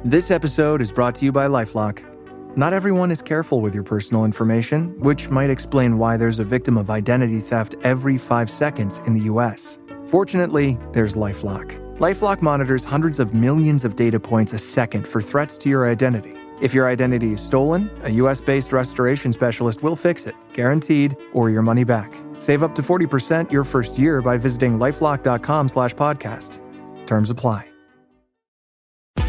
This episode is brought to you by LifeLock. Not everyone is careful with your personal information, which might explain why there's a victim of identity theft every 5 seconds in the US. Fortunately, there's LifeLock. LifeLock monitors hundreds of millions of data points a second for threats to your identity. If your identity is stolen, a US-based restoration specialist will fix it, guaranteed, or your money back. Save up to 40% your first year by visiting lifelock.com/podcast. Terms apply.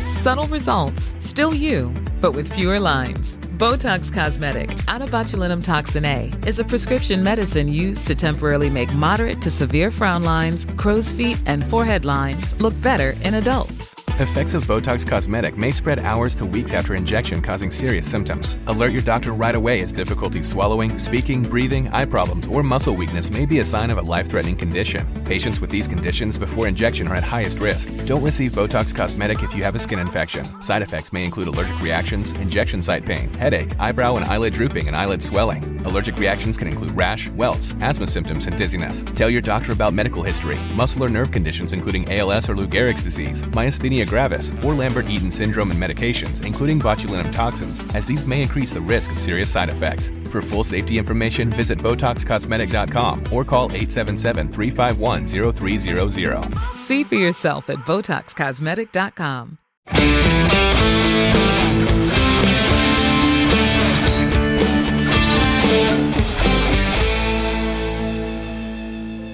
Subtle results, still you, but with fewer lines. Botox Cosmetic, onabotulinum toxin A, is a prescription medicine used to temporarily make moderate to severe frown lines, crow's feet, and forehead lines look better in adults. Effects of Botox Cosmetic may spread hours to weeks after injection, causing serious symptoms. Alert your doctor right away as difficulty swallowing, speaking, breathing, eye problems, or muscle weakness may be a sign of a life-threatening condition. Patients with these conditions before injection are at highest risk. Don't receive Botox Cosmetic if you have a skin infection. Side effects may include allergic reactions, injection site pain, headache, eyebrow and eyelid drooping, and eyelid swelling. Allergic reactions can include rash, welts, asthma symptoms, and dizziness. Tell your doctor about medical history, muscle or nerve conditions including ALS or Lou Gehrig's disease, myasthenia gravis, or Lambert-Eaton syndrome, and medications, including botulinum toxins, as these may increase the risk of serious side effects. For full safety information, visit BotoxCosmetic.com or call 877-351-0300. See for yourself at BotoxCosmetic.com.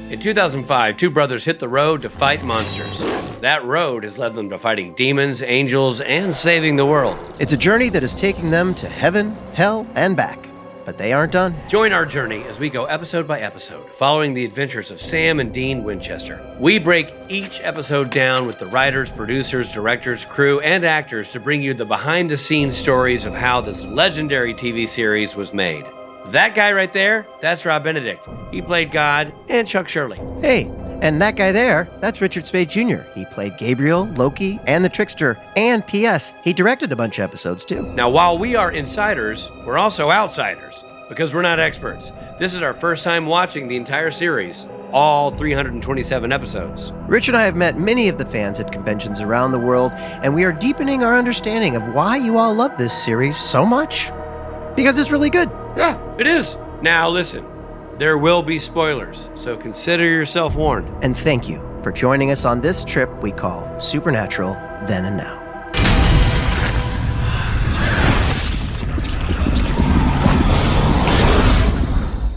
In 2005, two brothers hit the road to fight monsters. That road has led them to fighting demons, angels, and saving the world. It's a journey that is taking them to heaven, hell, and back. But they aren't done. Join our journey as we go episode by episode, following the adventures of Sam and Dean Winchester. We break each episode down with the writers, producers, directors, crew, and actors to bring you the behind-the-scenes stories of how this legendary TV series was made. That guy right there, that's Rob Benedict. He played God and Chuck Shirley. Hey, and that guy there, that's Richard Spade Jr. He played Gabriel, Loki, and the Trickster. And P.S., he directed a bunch of episodes, too. Now, while we are insiders, we're also outsiders, because we're not experts. This is our first time watching the entire series, all 327 episodes. Rich and I have met many of the fans at conventions around the world, and we are deepening our understanding of why you all love this series so much. Because it's really good. Yeah, it is. Now listen, there will be spoilers, so consider yourself warned. And thank you for joining us on this trip we call Supernatural Then and Now.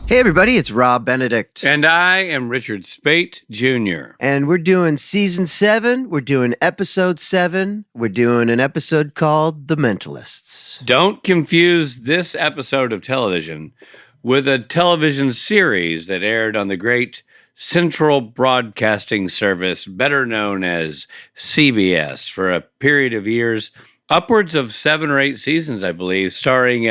Hey everybody, it's Rob Benedict. And I am Richard Spate Jr. And we're doing season 7, we're doing episode 7, we're doing an episode called The Mentalists. Don't confuse this episode of television with a television series that aired on the great Central Broadcasting Service, better known as CBS, for a period of years, upwards of 7 or 8 seasons, I believe, starring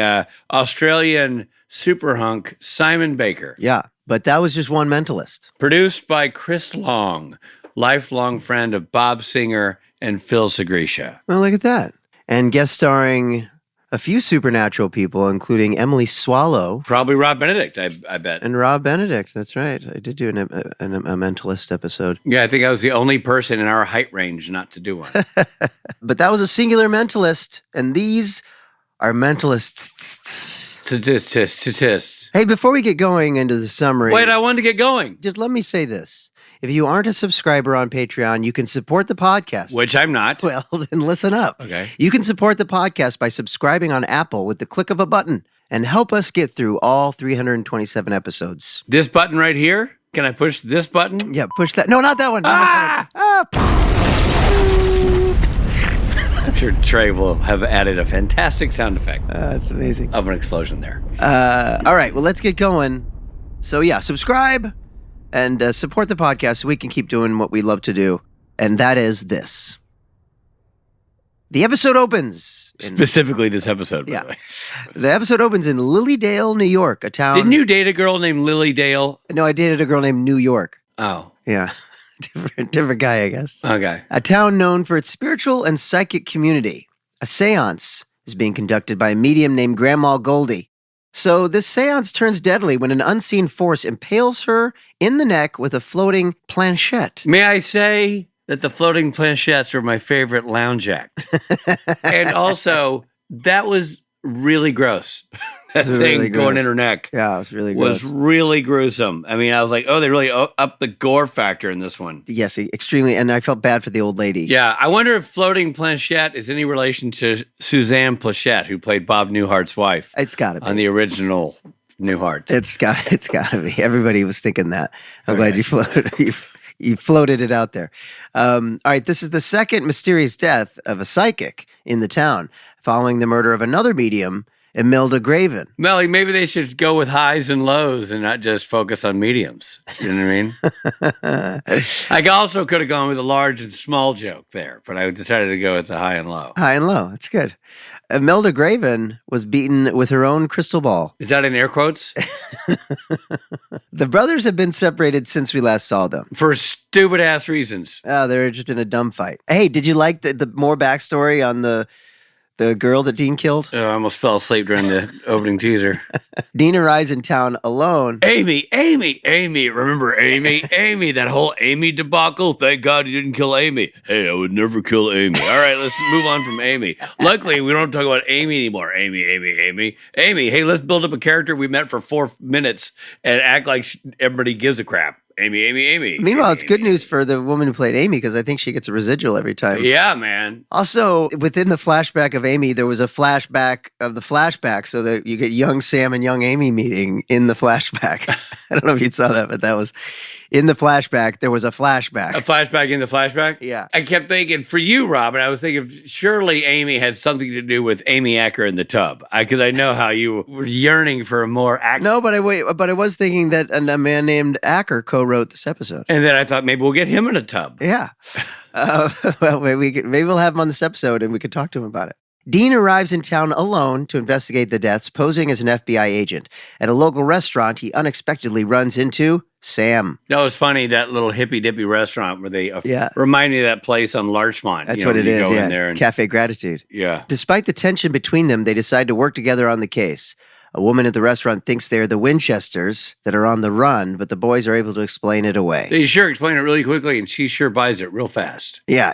Australian super hunk Simon Baker. Yeah, but that was just one mentalist. Produced by Chris Long, lifelong friend of Bob Singer and Phil Segresha. Well, look at that. And guest starring a few supernatural people, including Emily Swallow. Probably Rob Benedict, I bet. And Rob Benedict, that's right. I did do a mentalist episode. Yeah, I think I was the only person in our height range not to do one. But that was a singular mentalist, and these are mentalists. Statistics. Hey, before we get going into the summary... Wait, I wanted to get going. Just let me say this. If you aren't a subscriber on Patreon, you can support the podcast. Which I'm not. Well, then listen up. Okay. You can support the podcast by subscribing on Apple with the click of a button and help us get through all 327 episodes. This button right here? Can I push this button? Yeah, push that. No, not that one. Ah! I'm sure Trey will have added a fantastic sound effect. That's amazing. Of an explosion there. All right, well, let's get going. So, yeah, subscribe and support the podcast so we can keep doing what we love to do. And that is this. The episode opens. Specifically this episode, by the way. The episode opens in Lilydale, New York, a town... Didn't you date a girl named Lilydale? No, I dated a girl named New York. Oh. Yeah. Different guy, I guess. Okay. A town known for its spiritual and psychic community. A seance is being conducted by a medium named Grandma Goldie. So this seance turns deadly when an unseen force impales her in the neck with a floating planchette. May I say, that the floating planchettes were my favorite lounge act. And also, that was really gross. That thing really going gross. in her neck. Yeah, it was really was gross. really gruesome. I mean, I was like, oh, they really upped the gore factor in this one. Yes, extremely. And I felt bad for the old lady. Yeah, I wonder if floating planchette is any relation to Suzanne Plachette, who played Bob Newhart's wife. It's got to be. On the original Newhart. It's got to be. Everybody was thinking that. I'm glad you floated it out there. All right, this is the second mysterious death of a psychic in the town, following the murder of another medium, Imelda Graven. Melly, maybe they should go with highs and lows and not just focus on mediums. You know what I mean? I also could have gone with a large and small joke there, but I decided to go with the high and low. High and low. That's good. Imelda Graven was beaten with her own crystal ball. Is that in air quotes? The brothers have been separated since we last saw them. For stupid-ass reasons. Oh, they're just in a dumb fight. Hey, did you like the more backstory on the girl that Dean killed? Oh, I almost fell asleep during the opening teaser. Dean arrives in town alone. Amy. Remember Amy, that whole Amy debacle? Thank God you didn't kill Amy. Hey, I would never kill Amy. All right, let's move on from Amy. Luckily, we don't talk about Amy anymore. Amy. Hey, let's build up a character we met for 4 minutes and act like everybody gives a crap. Amy. Meanwhile, it's good news for the woman who played Amy because I think she gets a residual every time. Yeah, man. Also, within the flashback of Amy, there was a flashback of the flashback so that you get young Sam and young Amy meeting in the flashback. I don't know if you saw that, but that was in the flashback. There was a flashback. A flashback in the flashback? Yeah. I kept thinking, for you, Robin, I was thinking surely Amy had something to do with Amy Acker in the tub. Because I know how you were yearning for a more active. No, but I was thinking that a man named Acker co-wrote this episode. And then I thought maybe we'll get him in a tub. Yeah. Well, maybe we'll have him on this episode and we could talk to him about it. Dean arrives in town alone to investigate the deaths, posing as an FBI agent. At a local restaurant, he unexpectedly runs into Sam. That was funny, that little hippy-dippy restaurant where they Yeah. remind me of that place on Larchmont. That's what it is, go yeah. in there and, Cafe Gratitude. Yeah. Despite the tension between them, they decide to work together on the case. A woman at the restaurant thinks they're the Winchesters that are on the run, but the boys are able to explain it away. They sure explain it really quickly, and she sure buys it real fast. Yeah.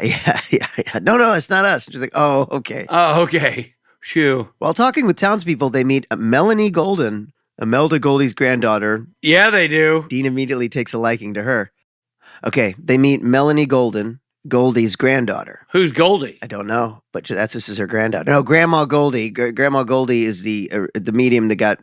No, it's not us. She's like, oh, okay. Oh, okay. Phew. While talking with townspeople, they meet Melanie Golden, Imelda Goldie's granddaughter. Yeah, they do. Dean immediately takes a liking to her. Okay, they meet Melanie Golden, Goldie's granddaughter. Who's Goldie? I don't know, but this is her granddaughter. No, Grandma Goldie. Grandma Goldie is the medium that got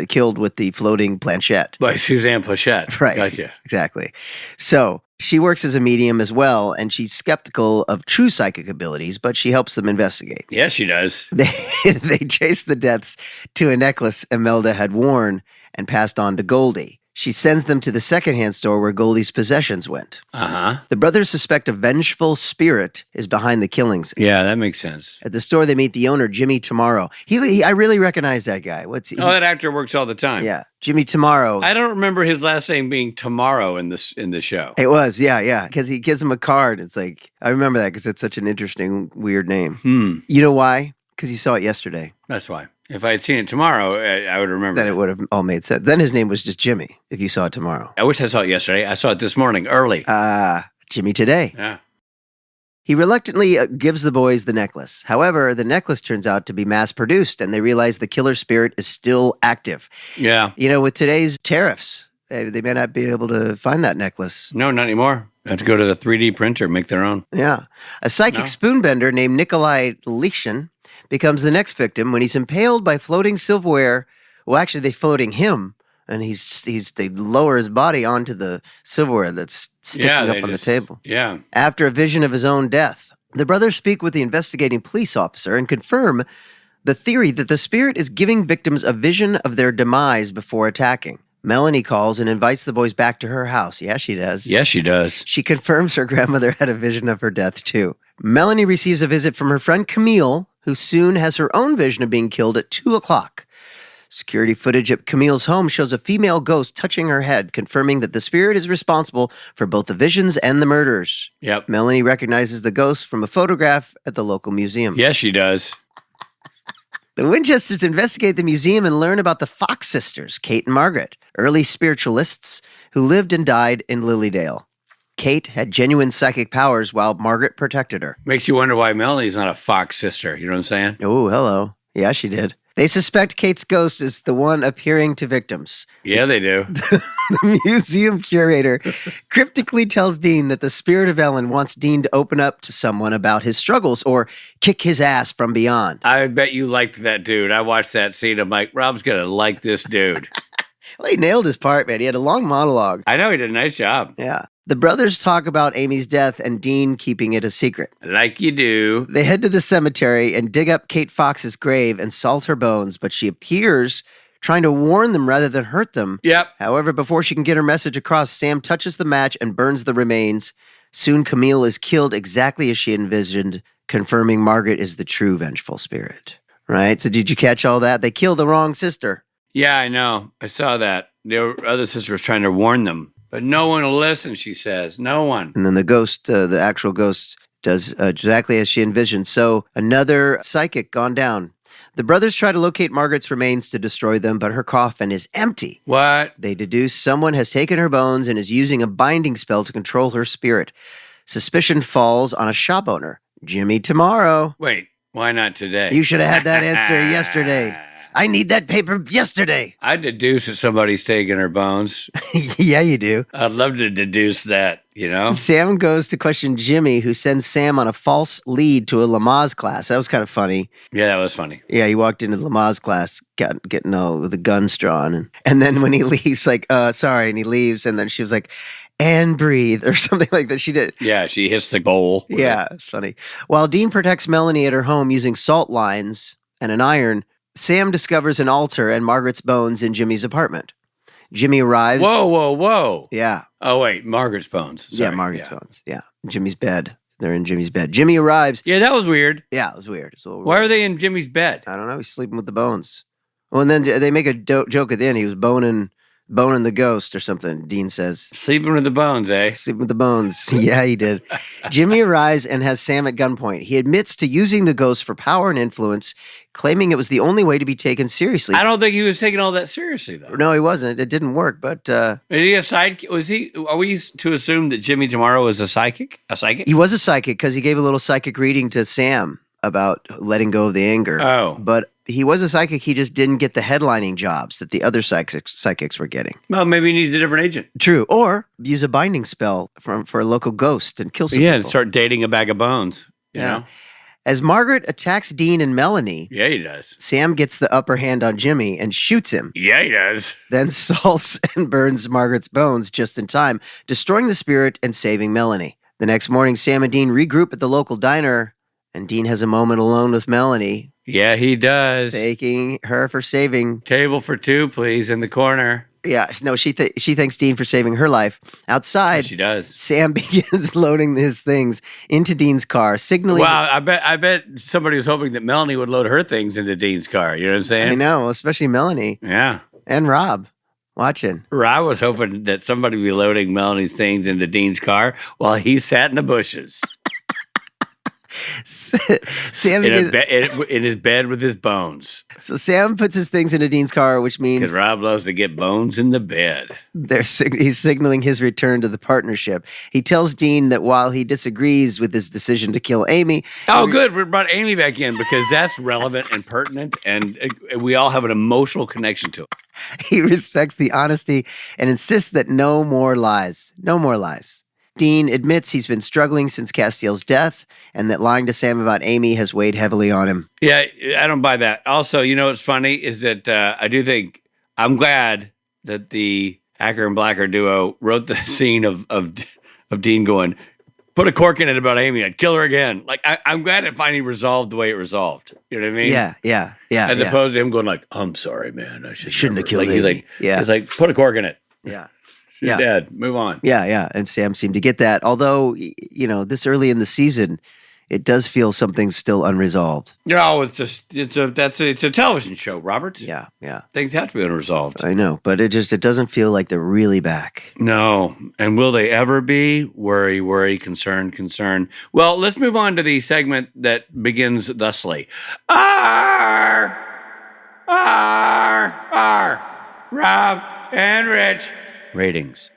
killed with the floating planchette. By Suzanne Plachette. Right. Gotcha. Exactly. So she works as a medium as well, and she's skeptical of true psychic abilities, but she helps them investigate. Yeah, she does. They trace the deaths to a necklace Imelda had worn and passed on to Goldie. She sends them to the secondhand store where Goldie's possessions went. Uh-huh. The brothers suspect a vengeful spirit is behind the killings. Yeah, that makes sense. At the store, they meet the owner, Jimmy Tomorrow. I really recognize that guy. What's he? Oh, that actor works all the time. Yeah, Jimmy Tomorrow. I don't remember his last name being Tomorrow in the show. It was, yeah, because he gives him a card. It's like, I remember that because it's such an interesting, weird name. You know why? Because you saw it yesterday. That's why. If I had seen it tomorrow, I would remember. Then it would have all made sense. Then his name was just Jimmy, if you saw it tomorrow. I wish I saw it yesterday. I saw it this morning, early. Jimmy today. Yeah. He reluctantly gives the boys the necklace. However, the necklace turns out to be mass-produced, and they realize the killer spirit is still active. Yeah. You know, with today's tariffs, they may not be able to find that necklace. No, not anymore. They have to go to the 3D printer, make their own. Yeah. A psychic spoonbender named Nikolai Lishin becomes the next victim when he's impaled by floating silverware. Well, actually, they're floating him, and they lower his body onto the silverware that's sticking up on the table. Yeah. After a vision of his own death, the brothers speak with the investigating police officer and confirm the theory that the spirit is giving victims a vision of their demise before attacking. Melanie calls and invites the boys back to her house. Yeah, she does. Yes, she does. She confirms her grandmother had a vision of her death, too. Melanie receives a visit from her friend Camille, who soon has her own vision of being killed at 2 o'clock. Security footage at Camille's home shows a female ghost touching her head, confirming that the spirit is responsible for both the visions and the murders. Yep. Melanie recognizes the ghost from a photograph at the local museum. Yes, she does. The Winchesters investigate the museum and learn about the Fox sisters, Kate and Margaret, early spiritualists who lived and died in Lilydale. Kate had genuine psychic powers while Margaret protected her. Makes you wonder why Melanie's not a Fox sister. You know what I'm saying? Oh, hello. Yeah, she did. They suspect Kate's ghost is the one appearing to victims. Yeah, they do. The museum curator cryptically tells Dean that the spirit of Ellen wants Dean to open up to someone about his struggles or kick his ass from beyond. I bet you liked that dude. I watched that scene. I'm like, Rob's going to like this dude. Well, he nailed his part, man. He had a long monologue. I know he did a nice job. Yeah. The brothers talk about Amy's death and Dean keeping it a secret. Like you do. They head to the cemetery and dig up Kate Fox's grave and salt her bones, but she appears trying to warn them rather than hurt them. Yep. However, before she can get her message across, Sam touches the match and burns the remains. Soon, Camille is killed exactly as she envisioned, confirming Margaret is the true vengeful spirit. Right? So did you catch all that? They killed the wrong sister. Yeah, I know. I saw that. The other sister was trying to warn them. But no one will listen, she says. No one. And then the ghost, the actual ghost, does exactly as she envisioned. So another psychic gone down. The brothers try to locate Margaret's remains to destroy them, but her coffin is empty. What? They deduce someone has taken her bones and is using a binding spell to control her spirit. Suspicion falls on a shop owner, Jimmy Tomorrow. Wait, why not today? You should have had that answer yesterday. I need that paper yesterday. I deduce that somebody's taking her bones. Yeah, you do. I'd love to deduce that, you know? Sam goes to question Jimmy, who sends Sam on a false lead to a Lamaze class. That was kind of funny. Yeah, that was funny. Yeah, he walked into the Lamaze class, getting with the guns drawn. And then when he leaves, like, sorry, and he leaves, and then she was like, and breathe, or something like that. She did. Yeah, she hits the goal. Yeah, it's funny. While Dean protects Melanie at her home using salt lines and an iron, Sam discovers an altar and Margaret's bones in Jimmy's apartment. Jimmy arrives. Whoa. Yeah. Oh, wait, Margaret's bones. Sorry. Yeah, Margaret's bones. Yeah. Jimmy's bed. They're in Jimmy's bed. Jimmy arrives. Yeah, that was weird. Yeah, it was weird. It's a little Why weird. are they in Jimmy's bed? I don't know. He's sleeping with the bones. Well, and then they make a joke at the end. He was boning the ghost or something, Dean says. Sleeping with the bones, eh? Sleeping with the bones. Yeah, he did. Jimmy arrives and has Sam at gunpoint. He admits to using the ghost for power and influence, claiming it was the only way to be taken seriously. I don't think he was taking all that seriously, though. No, he wasn't. It didn't work, but... Is he a sidekick? Are we to assume that Jimmy Tomorrow is a psychic? A psychic? He was a psychic because he gave a little psychic reading to Sam about letting go of the anger. Oh. But he was a psychic. He just didn't get the headlining jobs that the other psychics were getting. Well, maybe he needs a different agent. True. Or use a binding spell for a local ghost and kill some Yeah, people. and start dating a bag of bones. You know? As Margaret attacks Dean and Melanie, Yeah, he does. Sam gets the upper hand on Jimmy and shoots him, Yeah, he does. then salts and burns Margaret's bones just in time, destroying the spirit and saving Melanie. The next morning, Sam and Dean regroup at the local diner, and Dean has a moment alone with Melanie, Yeah, he does. thanking her for saving. Table for two, please, in the corner. Yeah, no, she thanks Dean for saving her life. Outside, She does. Sam begins loading his things into Dean's car, signaling. Wow, I bet somebody was hoping that Melanie would load her things into Dean's car. You know what I'm saying? I know, especially Melanie Yeah. and Rob watching. I was hoping that somebody would be loading Melanie's things into Dean's car while he sat in the bushes Sam in, begins, in his bed with his bones. so Sam puts his things into Dean's car, which means Because Rob loves to get bones in the bed. he's signaling his return to the partnership. He tells Dean that while he disagrees with his decision to kill Amy, Oh, good. We brought Amy back in because that's relevant and pertinent, and we all have an emotional connection to it. he respects the honesty and insists that no more lies. No more lies. Dean admits he's been struggling since Castiel's death and that lying to Sam about Amy has weighed heavily on him. Yeah, I don't buy that. Also, you know what's funny is that I do think I'm glad that the Acker and Blacker duo wrote the scene of Dean going, put a cork in it about Amy, I'd kill her again. Like, I'm glad it finally resolved the way it resolved. You know what I mean? Yeah. As opposed to him going like, I'm sorry, man. I Shouldn't have killed like, Amy. He's like, put a cork in it. Yeah. She's Yeah. dead. Move on. Yeah. And Sam seemed to get that. Although, this early in the season, it does feel something's still unresolved. No, it's a television show, Robert. Yeah. Things have to be unresolved. I know, but it doesn't feel like they're really back. No. And will they ever be? Worry, concern. Well, let's move on to the segment that begins thusly. Arr! Rob and Rich. Ratings.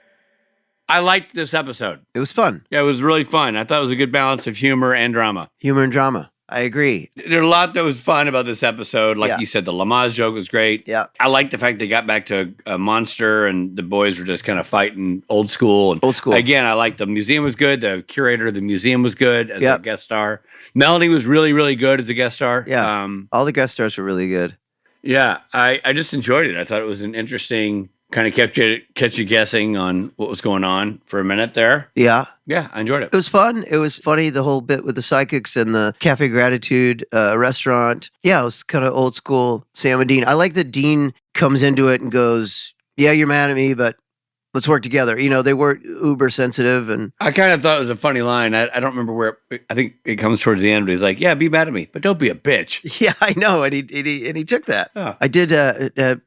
I liked this episode. It was fun. Yeah, it was really fun. I thought it was a good balance of humor and drama. Humor and drama. I agree. There's a lot that was fun about this episode. Like you said, the Lamaze joke was great. Yeah. I like the fact they got back to a monster and the boys were just kind of fighting old school. And old school. Again, I like the museum was good. The curator of the museum was good as a guest star. Melanie was really, really good as a guest star. Yeah. All the guest stars were really good. Yeah. I just enjoyed it. I thought it was an interesting kind of kept you guessing on what was going on for a minute there. Yeah. Yeah, I enjoyed it. It was fun. It was funny, the whole bit with the psychics and the Cafe Gratitude restaurant. Yeah, it was kind of old school Sam and Dean. I like that Dean comes into it and goes, yeah, you're mad at me, but let's work together. You know, they weren't uber sensitive. And I kind of thought it was a funny line. I don't remember where, I think it comes towards the end, but he's like, yeah, be mad at me, but don't be a bitch. Yeah, I know. And he took that. Oh. I did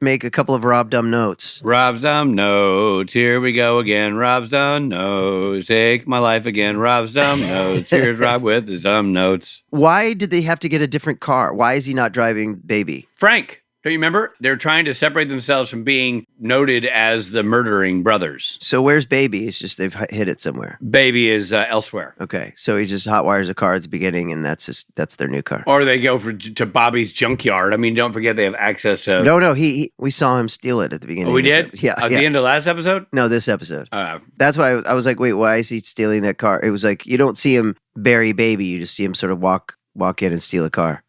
make a couple of Rob Dumb notes. Rob's Dumb Notes. Here we go again. Rob's Dumb Notes. Take my life again. Rob's Dumb Notes. Here's Rob with his dumb notes. Why did they have to get a different car? Why is he not driving Baby? Frank. Don't you remember? They're trying to separate themselves from being noted as the murdering brothers. So where's Baby? It's just they've hid it somewhere. Baby is elsewhere. Okay, so he just hotwires a car at the beginning, and that's their new car. Or they go to Bobby's junkyard. I mean, don't forget they have access to. No, we saw him steal it at the beginning. Oh, we did? Yeah. At the end of last episode? No, this episode. That's why I was like, wait, why is he stealing that car? It was like you don't see him bury Baby, you just see him sort of walk in and steal a car.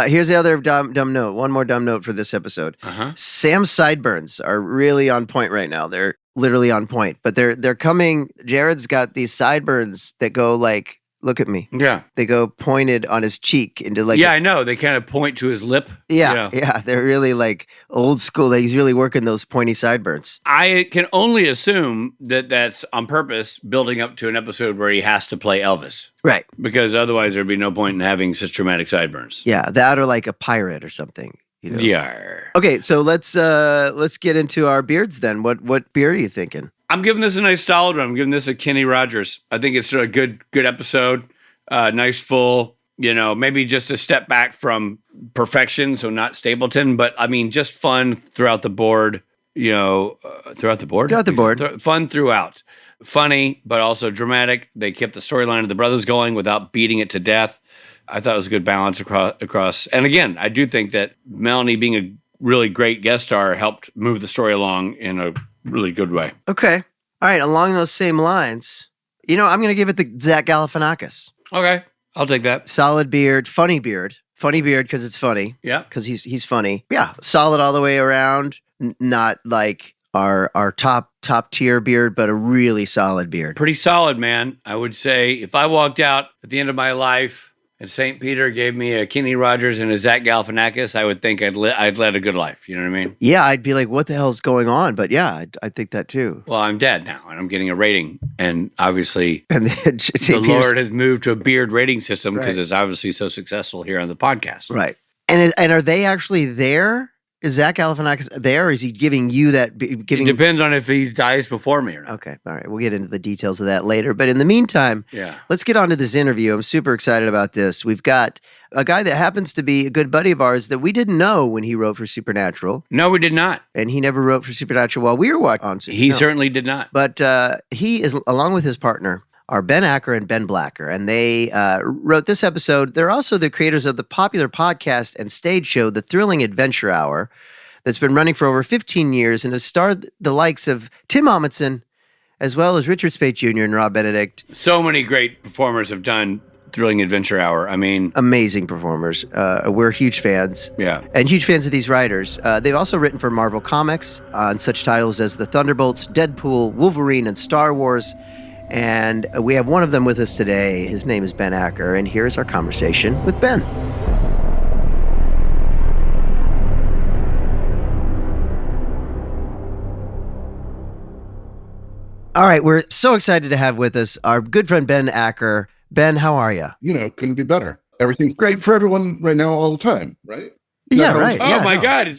Here's the other dumb note. One more dumb note for this episode. Sam's sideburns are really on point right now. They're literally on point, but they're coming. Jared's got these sideburns that go like, look at me. Yeah. They go pointed on his cheek into like. Yeah, I know. They kind of point to his lip. Yeah. They're really like old school. He's really working those pointy sideburns. I can only assume that that's on purpose, building up to an episode where he has to play Elvis. Right. Because otherwise there'd be no point in having such dramatic sideburns. Yeah, that or like a pirate or something. You know? Yeah. Okay, so let's get into our beards then. What beard are you thinking? I'm giving this a nice solid one. I'm giving this a Kenny Rogers. I think it's a good episode. Nice full, maybe just a step back from perfection, so not Stapleton, but I mean just fun throughout the board. Throughout the board? Throughout the board. Fun throughout. Funny, but also dramatic. They kept the storyline of the brothers going without beating it to death. I thought it was a good balance across. And again, I do think that Melanie being a really great guest star helped move the story along in a really good way. Okay. All right. Along those same lines, I'm going to give it the Zach Galifianakis. Okay. I'll take that. Solid beard, funny beard. Funny beard because it's funny. Yeah. Because he's funny. Yeah. Solid all the way around. Not like our top tier beard, but a really solid beard. Pretty solid, man. I would say if I walked out at the end of my life and St. Peter gave me a Kenny Rogers and a Zach Galifianakis, I would think I'd led a good life. You know what I mean? Yeah, I'd be like, what the hell's going on? But yeah, I think that too. Well, I'm dead now, and I'm getting a rating. And obviously, and the Lord has moved to a beard rating system because it's obviously so successful here on the podcast. Right. And are they actually there? Is Zach Galifianakis there, or is he giving you that? It depends on if he dies before me or not. Okay, all right. We'll get into the details of that later. But in the meantime, let's get on to this interview. I'm super excited about this. We've got a guy that happens to be a good buddy of ours that we didn't know when he wrote for Supernatural. No, we did not. And he never wrote for Supernatural while we were watching on Supernatural. He certainly did not. But he is, along with his partner, are Ben Acker and Ben Blacker, and they wrote this episode. They're also the creators of the popular podcast and stage show, The Thrilling Adventure Hour, that's been running for over 15 years and has starred the likes of Tim Amundsen, as well as Richard Speight Jr. and Rob Benedict. So many great performers have done Thrilling Adventure Hour. I mean, amazing performers. We're huge fans. Yeah. And huge fans of these writers. They've also written for Marvel Comics on such titles as The Thunderbolts, Deadpool, Wolverine, and Star Wars. And we have one of them with us today. His name is Ben Acker, and here's our conversation with Ben. All right, we're so excited to have with us our good friend Ben Acker. Ben, how are you? Couldn't be better. Everything's great for everyone right now all the time, right? Yeah, right. Oh, my God.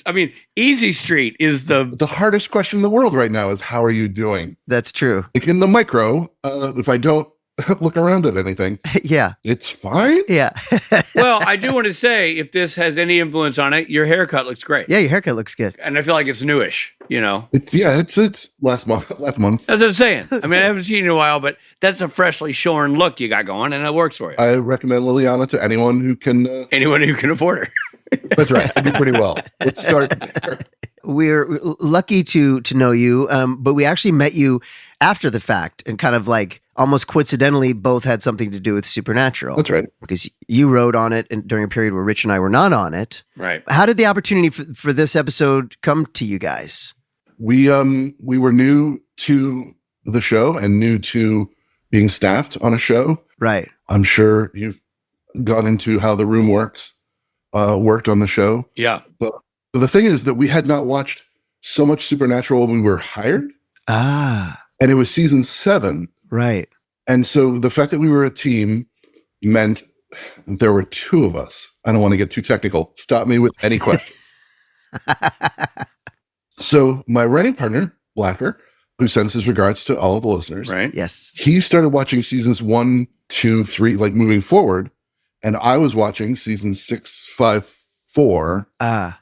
Easy Street is the hardest question in the world right now is how are you doing? That's true. Like in the micro, if I don't look around at anything. Yeah. It's fine. Yeah. Well, I do want to say, if this has any influence on it, your haircut looks great. Yeah, your haircut looks good. And I feel like it's newish, It's last month. That's what I'm saying. I mean, I haven't seen you in a while, but that's a freshly shorn look you got going, and it works for you. I recommend Liliana to anyone who can. Anyone who can afford her. That's right. I do pretty well. Let's start there. We're lucky to know you, but we actually met you after the fact and kind of like almost coincidentally both had something to do with Supernatural. That's right. Because you wrote on it during a period where Rich and I were not on it. Right. How did the opportunity for this episode come to you guys? We were new to the show and new to being staffed on a show. Right. I'm sure you've gone into how the room worked on the show. Yeah. But the thing is that we had not watched so much Supernatural when we were hired. Ah. And it was season 7. Right. And so the fact that we were a team meant there were 2 of us. I don't want to get too technical. Stop me with any questions. So my writing partner, Blacker, who sends his regards to all of the listeners. Right. Yes. He started watching seasons 1, 2, 3, like moving forward. And I was watching seasons 6, 5, 4,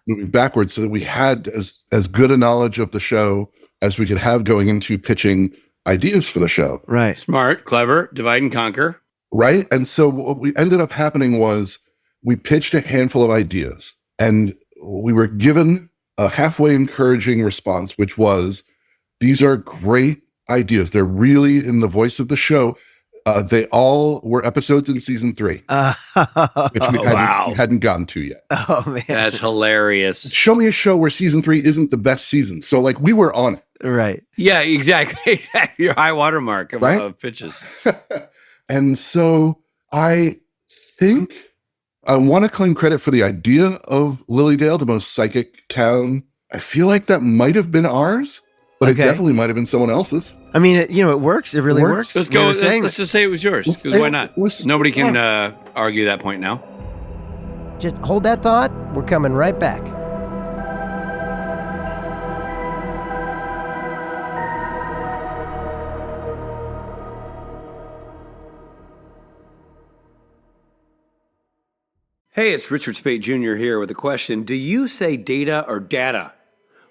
moving backwards, so that we had as good a knowledge of the show as we could have going into pitching ideas for the show. Right. Smart, clever, divide and conquer. Right. And so what we ended up happening was we pitched a handful of ideas and we were given a halfway encouraging response, which was, these are great ideas. They're really in the voice of the show. They all were episodes in season 3, which we hadn't gotten to yet. Oh, man. That's hilarious. Show me a show where season 3 isn't the best season. So like we were on it. Right. Yeah, exactly. Your high watermark of pitches. And so I think I want to claim credit for the idea of Lilydale, the most psychic town. I feel like that might have been ours, but it definitely might have been someone else's. I mean, it works. It really works. Let's go. Let's just say it was yours. Because why not? Nobody can argue that point now. Just hold that thought. We're coming right back. Hey, it's Richard Spate Jr. here with a question. Do you say data or data?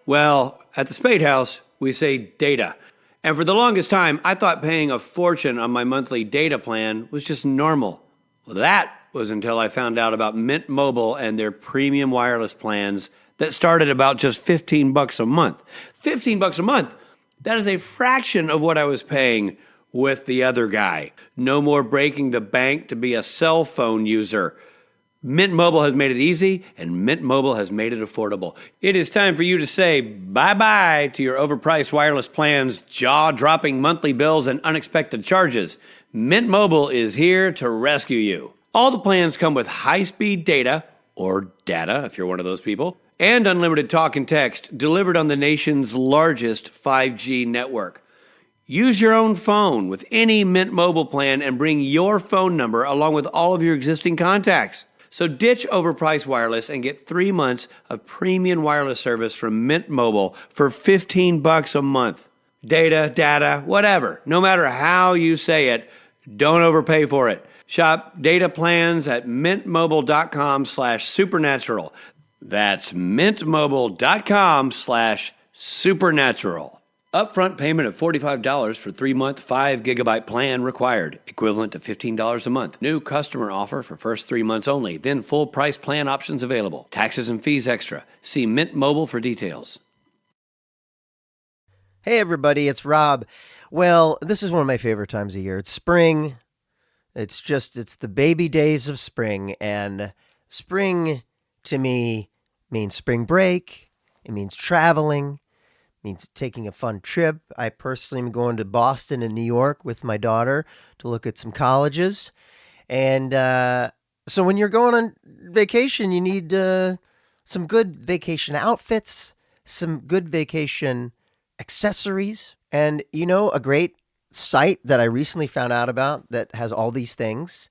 Well, at the Spate House, we say data. And for the longest time, I thought paying a fortune on my monthly data plan was just normal. Well, that was until I found out about Mint Mobile and their premium wireless plans that started about just $15 a month. $15 a month? That is a fraction of what I was paying with the other guy. No more breaking the bank to be a cell phone user. Mint Mobile has made it easy, and Mint Mobile has made it affordable. It is time for you to say bye-bye to your overpriced wireless plans, jaw-dropping monthly bills, and unexpected charges. Mint Mobile is here to rescue you. All the plans come with high-speed data, or data if you're one of those people, and unlimited talk and text delivered on the nation's largest 5G network. Use your own phone with any Mint Mobile plan and bring your phone number along with all of your existing contacts. So ditch overpriced wireless and get 3 months of premium wireless service from Mint Mobile for $15 a month. Data, whatever. No matter how you say it, don't overpay for it. Shop data plans at mintmobile.com/supernatural. That's mintmobile.com/supernatural. Upfront payment of $45 for 3-month 5-gigabyte plan required, equivalent to $15 a month. New customer offer for first 3 months only, then full price plan options available. Taxes and fees extra. See Mint Mobile for details. Hey everybody, it's Rob. Well, this is one of my favorite times of year. It's spring. It's the baby days of spring, and spring to me means spring break. It means traveling. Means taking a fun trip. I personally am going to Boston and New York with my daughter to look at some colleges. And so when you're going on vacation, you need some good vacation outfits, some good vacation accessories. And a great site that I recently found out about that has all these things,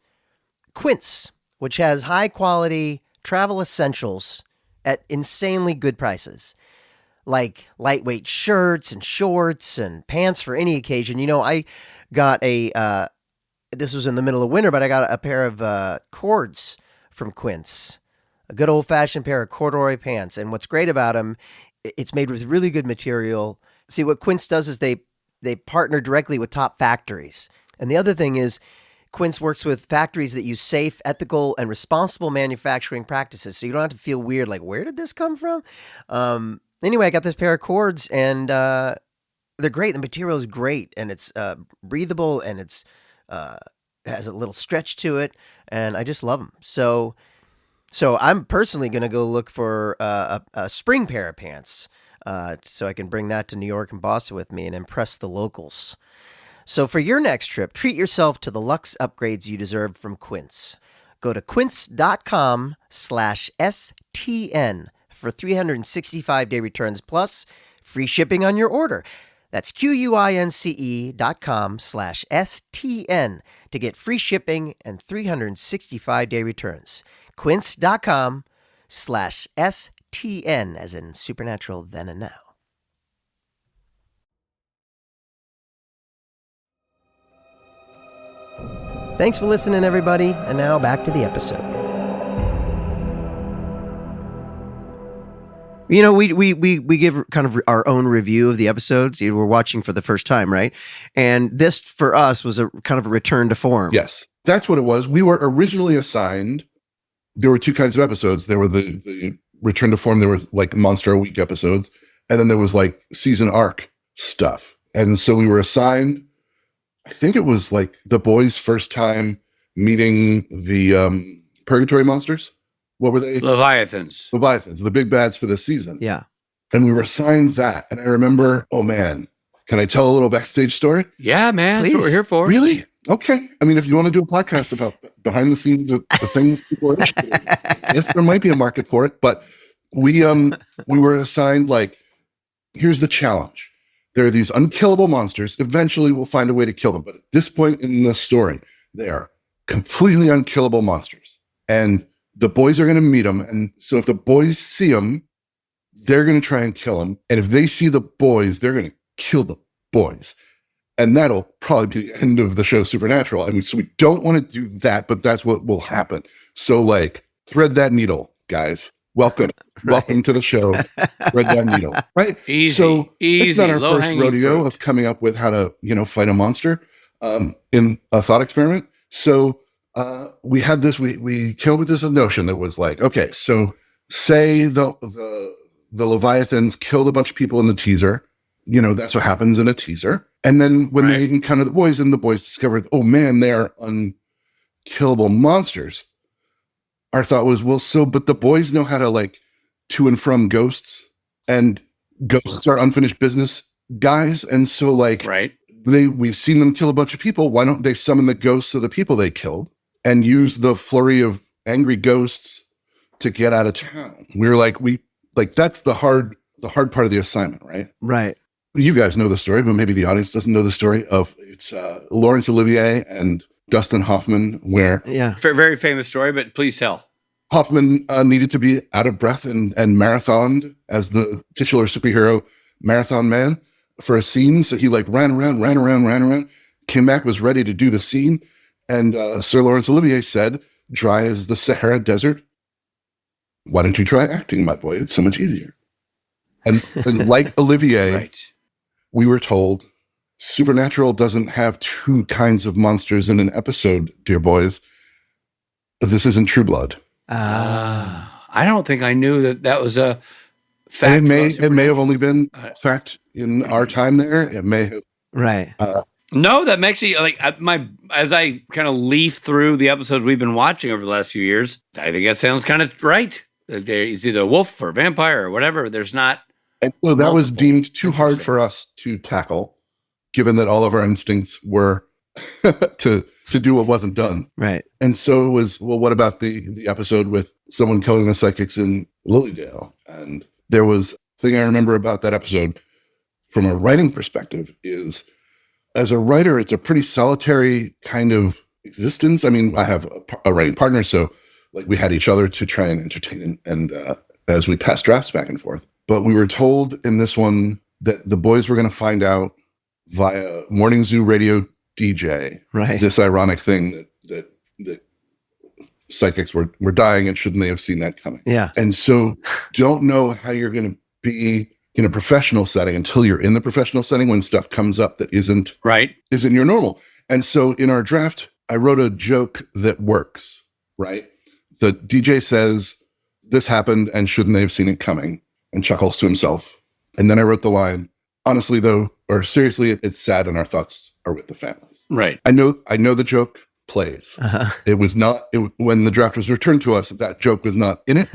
Quince, which has high quality travel essentials at insanely good prices. Like lightweight shirts and shorts and pants for any occasion. I got a this was in the middle of winter, but I got a pair of cords from Quince, a good old-fashioned pair of corduroy pants. And what's great about them, it's made with really good material. See, what Quince does is they partner directly with top factories. And the other thing is Quince works with factories that use safe, ethical, and responsible manufacturing practices. So you don't have to feel weird, like, where did this come from? Anyway, I got this pair of cords, and they're great. The material is great, and it's breathable, and it's has a little stretch to it, and I just love them. So I'm personally going to go look for a spring pair of pants so I can bring that to New York and Boston with me and impress the locals. So for your next trip, treat yourself to the luxe upgrades you deserve from Quince. Go to quince.com/STN for 365-day returns plus free shipping on your order. That's QUINCE.com/STN to get free shipping and 365-day returns. Quince.com/STN, as in supernatural then and now. Thanks for listening, everybody. And now back to the episode. You know, we give kind of our own review of the episodes. We're watching for the first time, right? And this, for us, was a kind of a return to form. Yes, that's what it was. We were originally assigned, there were two kinds of episodes. There were the return to form. There were like Monster a Week episodes. And then there was like season arc stuff. And so we were assigned, I think it was like the boys' first time meeting the Purgatory monsters. What were they? Leviathans, the big bads for this season. Yeah. And we were assigned that. And I remember, oh man, can I tell a little backstage story? Yeah, man. Please. That's what we're here for. Really? Okay. I mean, if you want to do a podcast about behind the scenes of the things people are interested in, yes, there might be a market for it. But we were assigned, like, here's the challenge. There are these unkillable monsters. Eventually, we'll find a way to kill them. But at this point in the story, they are completely unkillable monsters. And the boys are going to meet them. And so if the boys see them, they're going to try and kill them. And if they see the boys, they're going to kill the boys. And that'll probably be the end of the show Supernatural. I mean, so we don't want to do that, but that's what will happen. So, like, thread that needle, guys. Welcome. Right. Welcome to the show. Thread that needle. Right? Easy. So easy. It's not our first rodeo fruit of coming up with how to, fight a monster in a thought experiment. So we had this, we came up with this notion that was like, okay, so say the Leviathans killed a bunch of people in the teaser. That's what happens in a teaser. And then when they encounter the boys and the boys discovered, oh man, they are unkillable monsters. Our thought was, but the boys know how to, like, to and from ghosts, and ghosts are unfinished business guys. And so, like, we've seen them kill a bunch of people. Why don't they summon the ghosts of the people they killed and use the flurry of angry ghosts to get out of town? We were like, that's the hard part of the assignment, right? Right. You guys know the story, but maybe the audience doesn't know the story of it's Laurence Olivier and Dustin Hoffman, where very famous story, but please tell. Hoffman needed to be out of breath and marathoned as the titular superhero marathon man for a scene. So he ran around, came back, was ready to do the scene. And Sir Laurence Olivier said, dry as the Sahara Desert. Why don't you try acting, my boy? It's so much easier. And like Olivier, we were told, Supernatural doesn't have two kinds of monsters in an episode, dear boys. This isn't True Blood. I don't think I knew that was a fact. And it may have only been fact in our time there. It may have. Right. No, that makes me as I kind of leaf through the episodes we've been watching over the last few years, I think that sounds kind of right. It's either a wolf or a vampire or whatever. There's not. And so that was deemed too hard for us to tackle, given that all of our instincts were to do what wasn't done. Right. And so it was, what about the episode with someone killing the psychics in Lilydale? And there was a thing I remember about that episode from a writing perspective is, as a writer, it's a pretty solitary kind of existence. I mean, I have a writing partner, so like we had each other to try and entertain and as we passed drafts back and forth. But we were told in this one that the boys were going to find out via morning zoo radio DJ. Right. This ironic thing that psychics were dying, and shouldn't they have seen that coming? Yeah. And so don't know how you're going to be in a professional setting until you're in the professional setting when stuff comes up that isn't your normal. And so in our draft, I wrote a joke that works, right? The DJ says, this happened and shouldn't they have seen it coming, and chuckles to himself. And then I wrote the line, honestly though, or seriously, it's sad and our thoughts are with the families. Right. I know the joke plays. It was not, when the draft was returned to us, that joke was not in it.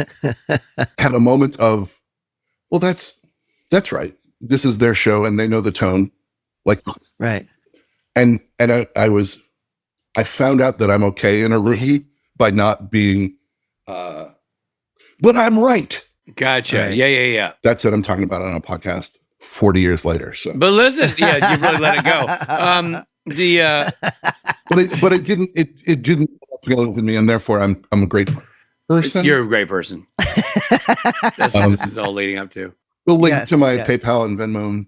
Had a moment of, well, that's right. This is their show and they know the tone. Like, right. And I found out that I'm okay in a room by not being, but I'm right. Gotcha. Right. Yeah. That's what I'm talking about on a podcast 40 years later. So, But listen, you really let it go. but it didn't have feelings in me, and therefore I'm a great person. You're a great person. That's what this is all leading up to. The link to my PayPal and Venmo.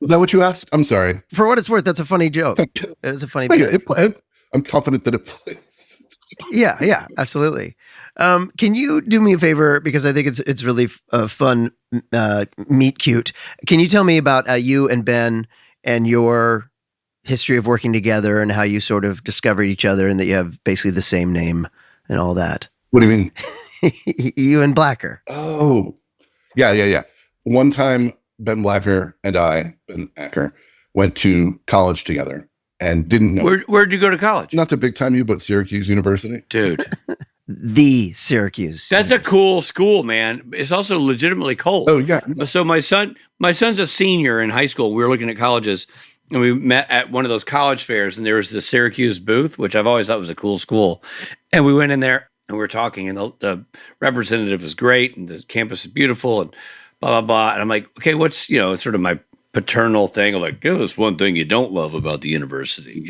Was that what you asked? I'm sorry. For what it's worth, that's a funny joke. It is a funny joke. I'm confident that it plays. Yeah, absolutely. Can you do me a favor, because I think it's really fun meet cute. Can you tell me about you and Ben and your history of working together and how you sort of discovered each other and that you have basically the same name and all that? What do you mean? You and Blacker. Oh, yeah. One time, Ben Blacker and I, Ben Acker, went to college together and didn't know. Where'd you go to college? Not to big time you, but Syracuse University. Dude. The Syracuse. That's a cool school, man. It's also legitimately cold. Oh, yeah. So my son's a senior in high school. We were looking at colleges, and we met at one of those college fairs, and there was the Syracuse booth, which I've always thought was a cool school. And we went in there, and we were talking, and the representative was great, and the campus is beautiful, and blah, blah, blah. And I'm like, okay, what's, it's sort of my paternal thing. I'm like, there's one thing you don't love about the university,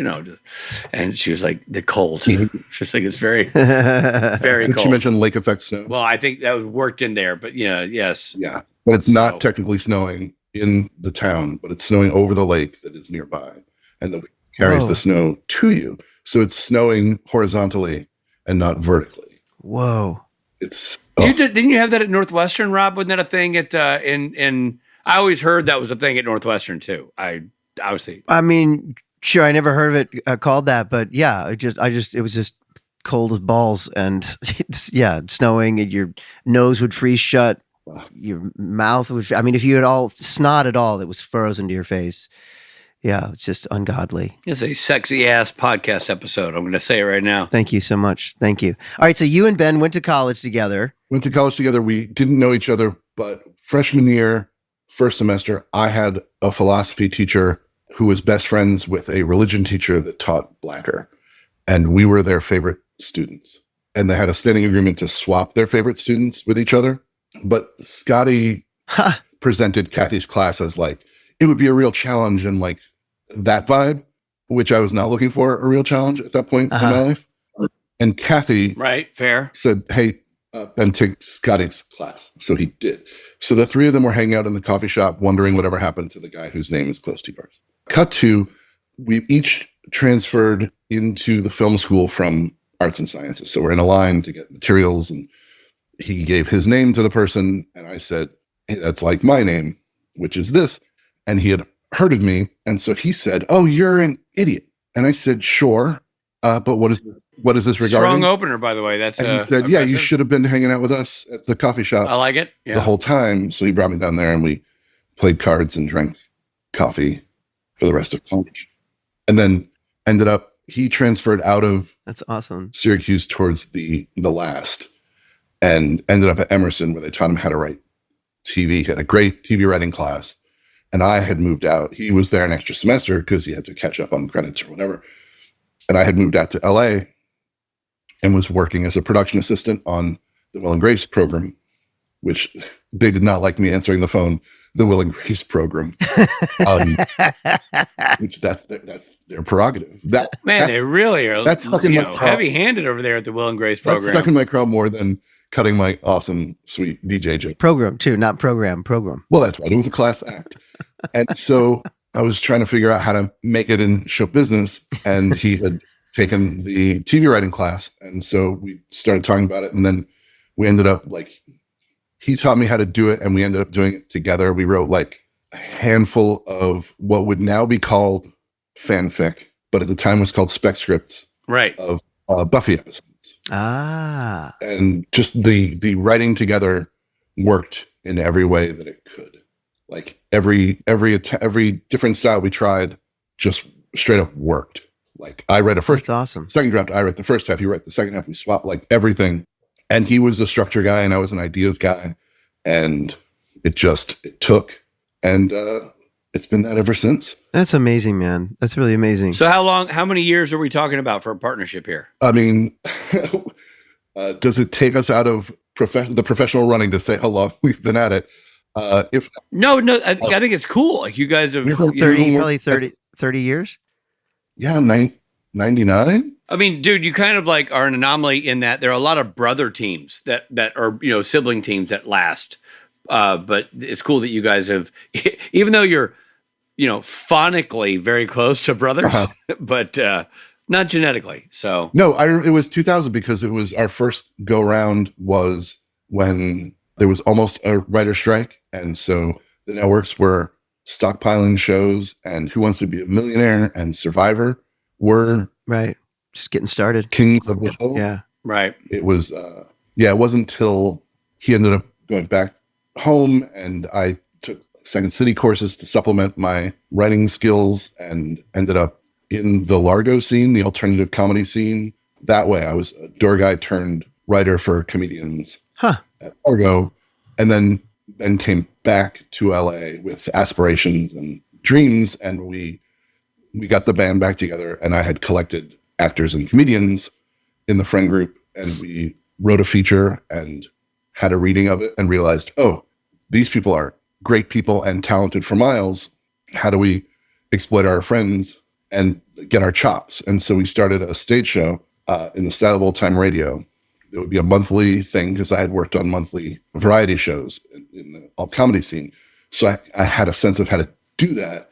And she was like, the cold. She's like, it's very, very Did cold. you mention lake effect snow? Well, I think that worked in there, but yes. Yeah, but it's not technically snowing in the town, but it's snowing over the lake that is nearby, and the wind carries the snow to you. So it's snowing horizontally and not vertically. Whoa. It's Didn't you have that at Northwestern, Rob? Wasn't that a thing at in? I always heard that was a thing at Northwestern too. I mean, sure, I never heard of it called that, but yeah, it was just cold as balls, and snowing, and your nose would freeze shut, your mouth would. I mean, if you had all snot at all, it was frozen to your face. Yeah, it's just ungodly. It's a sexy ass podcast episode. I'm going to say it right now. Thank you so much. Thank you. All right, so you and Ben went to college together. We didn't know each other, but freshman year, first semester, I had a philosophy teacher who was best friends with a religion teacher that taught Blacker, and we were their favorite students. And they had a standing agreement to swap their favorite students with each other. But Scotty presented Kathy's class as like, it would be a real challenge, and like that vibe, which I was not looking for, a real challenge at that point in my life. And Kathy said, hey, Ben, take Scotty's class. So he did. So the three of them were hanging out in the coffee shop, wondering whatever happened to the guy whose name is close to yours. Cut to, we each transferred into the film school from arts and sciences. So we're in a line to get materials, and he gave his name to the person, and I said, hey, that's like my name, which is this. And he had heard of me, and so he said, oh, you're an idiot. And I said, sure, but what is this regarding? Strong opener, by the way. That's and he said, yeah, you should have been hanging out with us at the coffee shop. I like it. The whole time. So he brought me down there, and we played cards and drank coffee for the rest of college. And then ended up, he transferred out of That's awesome. Syracuse towards the last, and ended up at Emerson, where they taught him how to write TV. He had a great TV writing class. And I had moved out. He was there an extra semester because he had to catch up on credits or whatever. And I had moved out to LA and was working as a production assistant on the Will and Grace program, which they did not like me answering the phone, the Will and Grace program, which that's their prerogative. They really are. That's stuck in my craw. Heavy-handed over there at the Will and Grace program. That's stuck in my craw more than cutting my awesome, sweet DJ joke. Program too, not program. Well, that's right. It was a class act. And so I was trying to figure out how to make it in show business, and he had taken the TV writing class. And so we started talking about it, and then we ended up he taught me how to do it, and we ended up doing it together. We wrote a handful of what would now be called fanfic, but at the time was called spec scripts, Right. of Buffy episodes. Ah. And just the writing together worked in every way that it could. Every different style we tried just straight up worked. I read That's awesome. second draft, I read the first half, you write the second half, we swapped everything. And he was the structure guy and I was an ideas guy. And it took. And it's been that ever since. That's amazing, man. That's really amazing. So how many years are we talking about for a partnership here? I mean, does it take us out of the professional running to say how long we've been at it? If No, I think it's cool. You guys have 30 years? Yeah, 99. I mean, dude, you kind of are an anomaly in that there are a lot of brother teams that are, sibling teams that last. But it's cool that you guys have, even though you're, phonically very close to brothers, but not genetically. So no, it was 2000 because it was our first go round was when there was almost a writer strike. And so the networks were stockpiling shows, and Who Wants to Be a Millionaire and Survivor were right. Just getting started. kings of the hill. Yeah. right. It was, it wasn't until he ended up going back home and I took Second City courses to supplement my writing skills and ended up in the Largo scene, the alternative comedy scene. That way I was a door guy turned writer for comedians at Largo, and then came back to LA with aspirations and dreams, and we got the band back together, and I had collected actors and comedians in the friend group, and we wrote a feature and had a reading of it and realized, oh, these people are great people and talented for miles. How do we exploit our friends and get our chops? And so we started a stage show in the style of old time radio. It would be a monthly thing because I had worked on monthly variety shows in the alt comedy scene. So I had a sense of how to do that.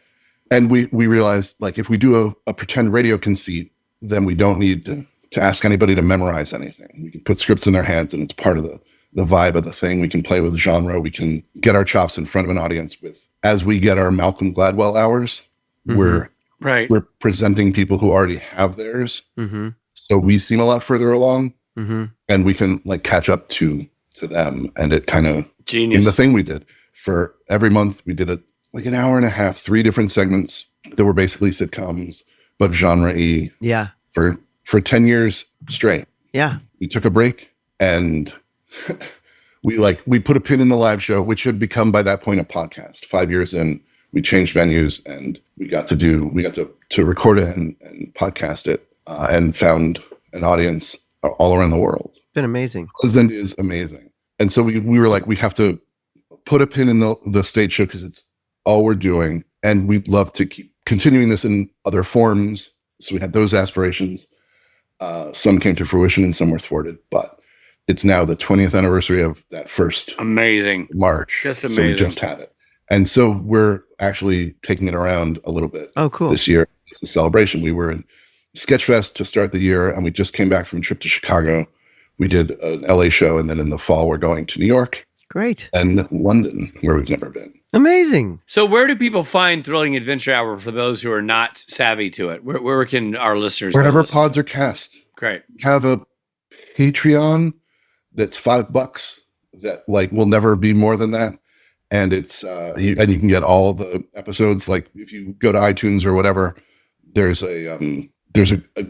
And we realized if we do a pretend radio conceit, then we don't need to ask anybody to memorize anything. We can put scripts in their hands and it's part of the vibe of the thing. We can play with genre. We can get our chops in front of an audience as we get our Malcolm Gladwell hours, we're presenting people who already have theirs. Mm-hmm. So we seem a lot further along and we can catch up to them. And it kind of genius. In the thing we did for every month, we did an hour and a half, 3 different segments that were basically sitcoms, but genre-y. Yeah. For 10 years straight. Yeah. We took a break and we put a pin in the live show, which had become by that point a podcast. 5 years in, we changed venues and we got to record it and podcast it and found an audience all around the world. It's been amazing. Pleasant is amazing. And so we were we have to put a pin in the stage show because it's all we're doing. And we'd love to keep continuing this in other forms. So we had those aspirations. Some came to fruition and some were thwarted, but it's now the 20th anniversary of that first amazing March. Just amazing. So we just had it. And so we're actually taking it around a little bit. Oh, cool. This year. It's a celebration. We were in Sketchfest to start the year, and we just came back from a trip to Chicago. We did an LA show, and then in the fall, we're going to New York. Great. And London, where we've never been. Amazing. So where do people find Thrilling Adventure Hour for those who are not savvy to it? Where can our listeners Wherever go pods are cast. Great. We have a Patreon that's $5 that will never be more than that. And it's you can get all the episodes. If you go to iTunes or whatever, there's a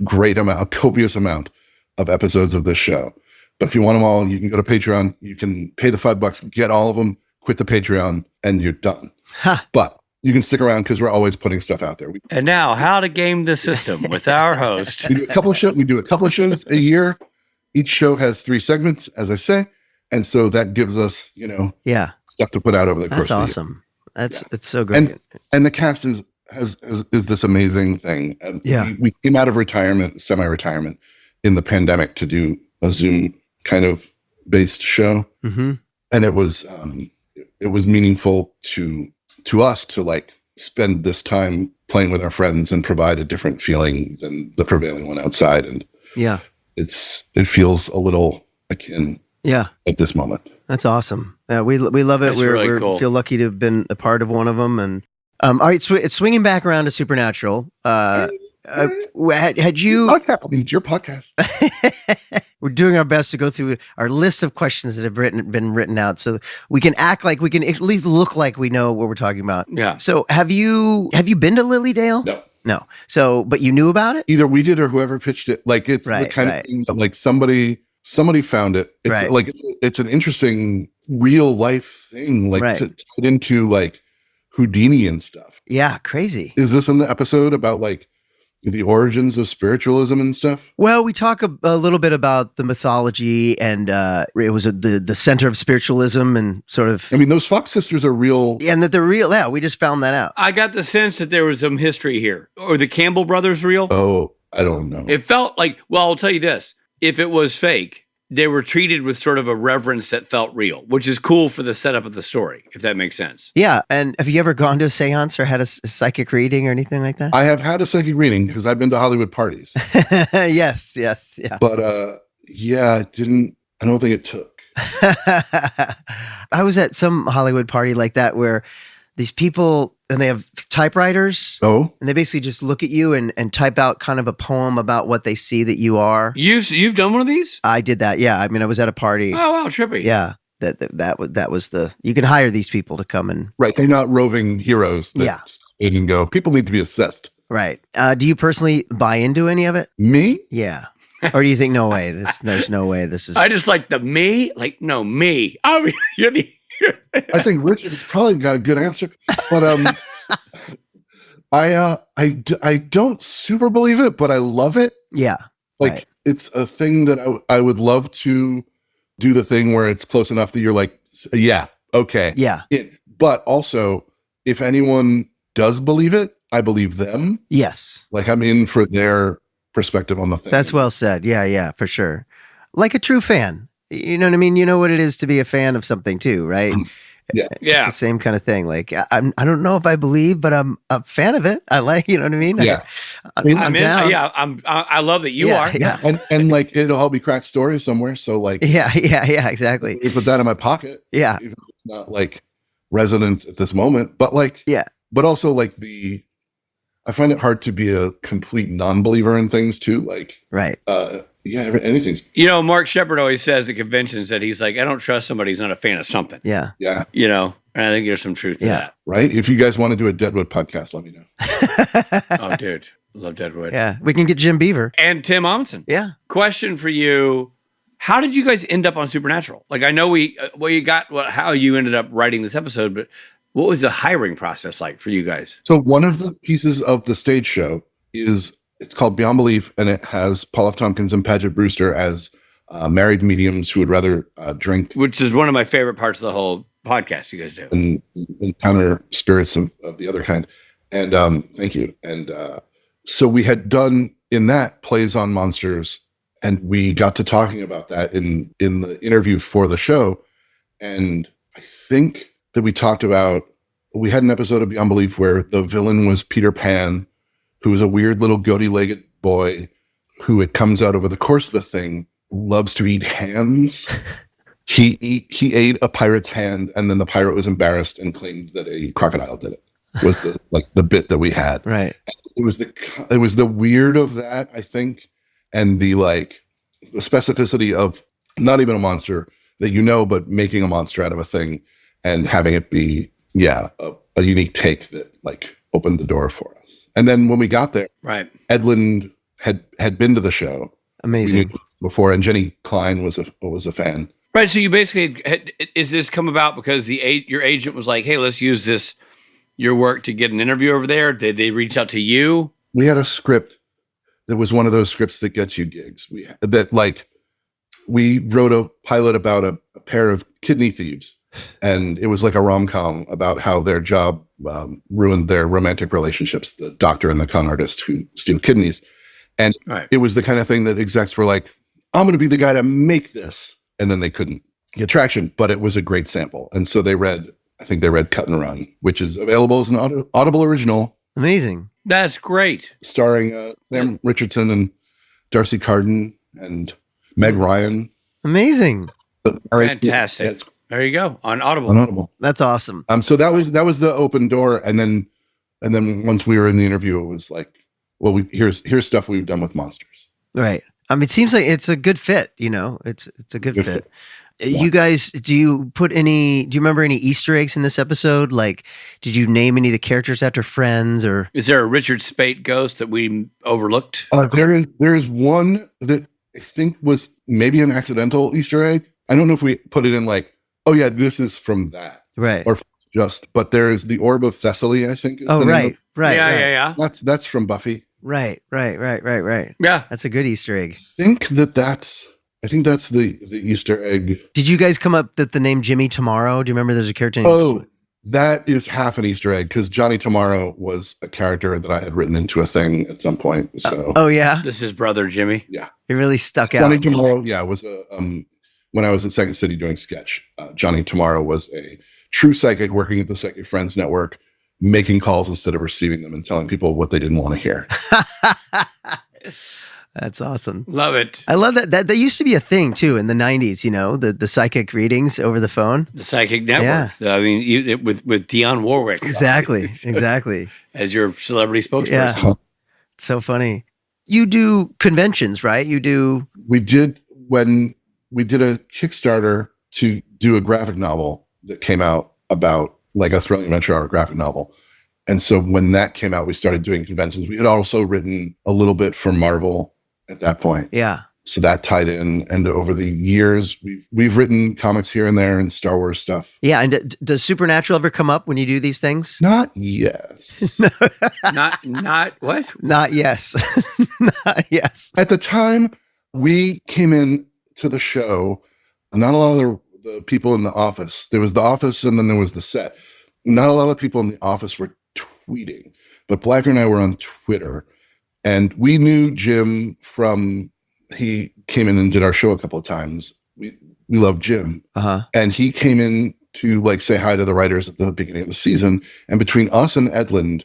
great amount, a copious amount of episodes of this show. But if you want them all, you can go to Patreon. You can pay the $5, get all of them, quit the Patreon, and you're done. But you can stick around because we're always putting stuff out there. And now, how to game the system with our host. We do a couple of shows a year. Each show has 3 segments, as I say. And so that gives us, stuff to put out over the course That's of the year. awesome. It's so great. And the cast is this amazing thing. We came out of retirement, semi-retirement, in the pandemic to do a Zoom kind of based show. Mm-hmm. And it was meaningful to us to spend this time playing with our friends and provide a different feeling than the prevailing one outside. And Yeah. it feels a little akin Yeah. at this moment. That's awesome. Yeah, we love it. That's really cool. Feel lucky to have been a part of one of them. And all right, it's swinging back around to Supernatural. Had you? Podcast. I mean, it's your podcast. We're doing our best to go through our list of questions that have been written out, so we can act like we can at least look like we know what we're talking about. Yeah. So have you been to Lilydale? No. No. So, but you knew about it? Either we did or whoever pitched it. Like it's the Right, kind right. of thing that like somebody found it. It's Right. like it's an interesting real life thing, like Right. to tie it into like Houdini and stuff. Yeah, crazy. Is this in the episode about like the origins of spiritualism and stuff? Well, we talk a little bit about the mythology, and it was the center of spiritualism, and sort of, I mean, those Fox sisters are real. and that they're real. Yeah, we just found that out. I got the sense that there was some history here. Or the Campbell brothers real? Oh, I don't know. It felt like, well, I'll tell you this. If it was fake, they were treated with sort of a reverence that felt real, which is cool for the setup of the story, if that makes sense. Yeah, and have you ever gone to a seance or had a psychic reading or anything like that? I have had a psychic reading because I've been to Hollywood parties, Yes, yeah. but yeah, I don't think it took. I was at some Hollywood party like that where these people, and they have typewriters, Oh, and they basically just look at you and type out kind of a poem about what they see that you are. You've done one of these? I did that. Yeah, I mean, I was at a party. Oh, wow, trippy. Yeah, that was the. You can hire these people to come and right. They're not roving heroes. That Yeah. stay and go. People need to be assessed. right. Do you personally buy into any of it? Me? Yeah. Or do you think no way? There's no way this is. I just like the me, like, no, me. Oh, you're the. I think Richard's probably got a good answer, but I don't super believe it, but I love it. Yeah. Like Right. it's a thing that I would love to do, the thing where it's close enough that you're like, yeah, okay. Yeah. But also, if anyone does believe it, I believe them. Yes. Like I'm in for their perspective on the thing. That's well said. Yeah, for sure. Like a true fan. You know what I mean? You know what it is to be a fan of something too, right? Yeah. Yeah. It's the same kind of thing. Like I don't know if I believe, but I'm a fan of it. I like, you know what I mean? Yeah. I'm I'm in. down. Yeah, I love that you Yeah, are. Yeah. And like it'll all be cracked stories somewhere. So like Yeah, exactly. you put that in my pocket. Yeah. Even if it's not like resonant at this moment, but like, Yeah. but also like I find it hard to be a complete non-believer in things too. Like, Right. yeah, anything's, You know, Mark Shepard always says at conventions that he's like, I don't trust somebody who's not a fan of something. Yeah. yeah, You know, and I think there's some truth to Yeah. right. If you guys want to do a Deadwood podcast, let me know. that. Oh, dude, love Deadwood. Yeah. We can get Jim Beaver. And Tim Amundsen. Yeah. Question for you: how did you guys end up on Supernatural? Like, I know how you ended up writing this episode, but what was the hiring process like for you guys? So one of the pieces of the stage show it's called Beyond Belief, and it has Paul F. Tompkins and Paget Brewster as married mediums who would rather drink Which is one of my favorite parts of the whole podcast you guys do. and encounter spirits of the other kind. And thank you. And so we had done in that plays on monsters, and we got to talking about that in the interview for the show. And I think that we had an episode of Beyond Belief where the villain was Peter Pan, who was a weird little goatee-legged boy who, it comes out over the course of the thing, loves to eat hands. He ate a pirate's hand, and then the pirate was embarrassed and claimed that a crocodile did it. Was the bit that we had. Right. It was the weird of that, I think, and the specificity of not even a monster that but making a monster out of a thing and having it be a unique take that like opened the door for us. And then when we got there, Right. Edlund had been to the show Amazing. before, and Jenny Klein was a fan. Right. So you basically is this come about because your agent was like, hey, let's use your work to get an interview over there? Did they reach out to you? We had a script that was one of those scripts that gets you gigs. We wrote a pilot about a pair of kidney thieves, and it was like a rom-com about how their job ruined their romantic relationships, the doctor and the con artist who steal kidneys. And Right. it was the kind of thing that execs were like, I'm going to be the guy to make this. And then they couldn't get traction, but it was a great sample. And so they read I think they read Cut and Run, which is available as an Audible original. Amazing. That's great. Starring Sam Richardson and Darcy Carden and Meg Ryan. Amazing. Fantastic. There you go. On Audible. On Audible. That's awesome. So that was the open door. And then once we were in the interview, it was like, well, here's stuff we've done with monsters. Right. I mean, it seems like it's a good fit, it's a good fit. Yeah. You guys, do you remember any Easter eggs in this episode? Like, did you name any of the characters after friends or? Is there a Richard Speight ghost that we overlooked? There is one that I think was maybe an accidental Easter egg. I don't know if we put it in like, oh yeah, this is from that. Right. Or but there is the Orb of Thessaly, I think. Is oh, the name right. of, Right. Yeah. That's from Buffy. Right. Yeah. That's a good Easter egg. I think that's the Easter egg. Did you guys come up with the name Jimmy Tomorrow? Do you remember there's a character named? Oh, that is half an Easter egg because Johnny Tomorrow was a character that I had written into a thing at some point. So, oh yeah, this is brother Jimmy. Yeah, it really stuck out. Johnny Tomorrow, was a when I was at Second City doing sketch. Johnny Tomorrow was a true psychic working at the Psychic Friends Network, making calls instead of receiving them and telling people what they didn't want to hear. That's awesome. Love it. I love that. That used to be a thing too in the 90s, the psychic readings over the phone. The Psychic Network. Yeah. I mean, with Dionne Warwick. Exactly. As your celebrity spokesperson. Yeah. So funny. You do conventions, right? We did when we did a Kickstarter to do a graphic novel that came out about like a thrilling adventure hour graphic novel. And so when that came out, we started doing conventions. We had also written a little bit for Marvel at that point. Yeah. So that tied in. And over the years, we've written comics here and there and Star Wars stuff. Yeah. And does Supernatural ever come up when you do these things? Not yes. Not what? Not yes. Not yes. At the time we came in to the show, not a lot of the people in the office. There was the office and then there was the set. Not a lot of people in the office were tweeting, but Blacker and I were on Twitter, and we knew Jim from, he came in and did our show a couple of times. We love Jim. And he came in to like say hi to the writers at the beginning of the season. And between us and Edlund,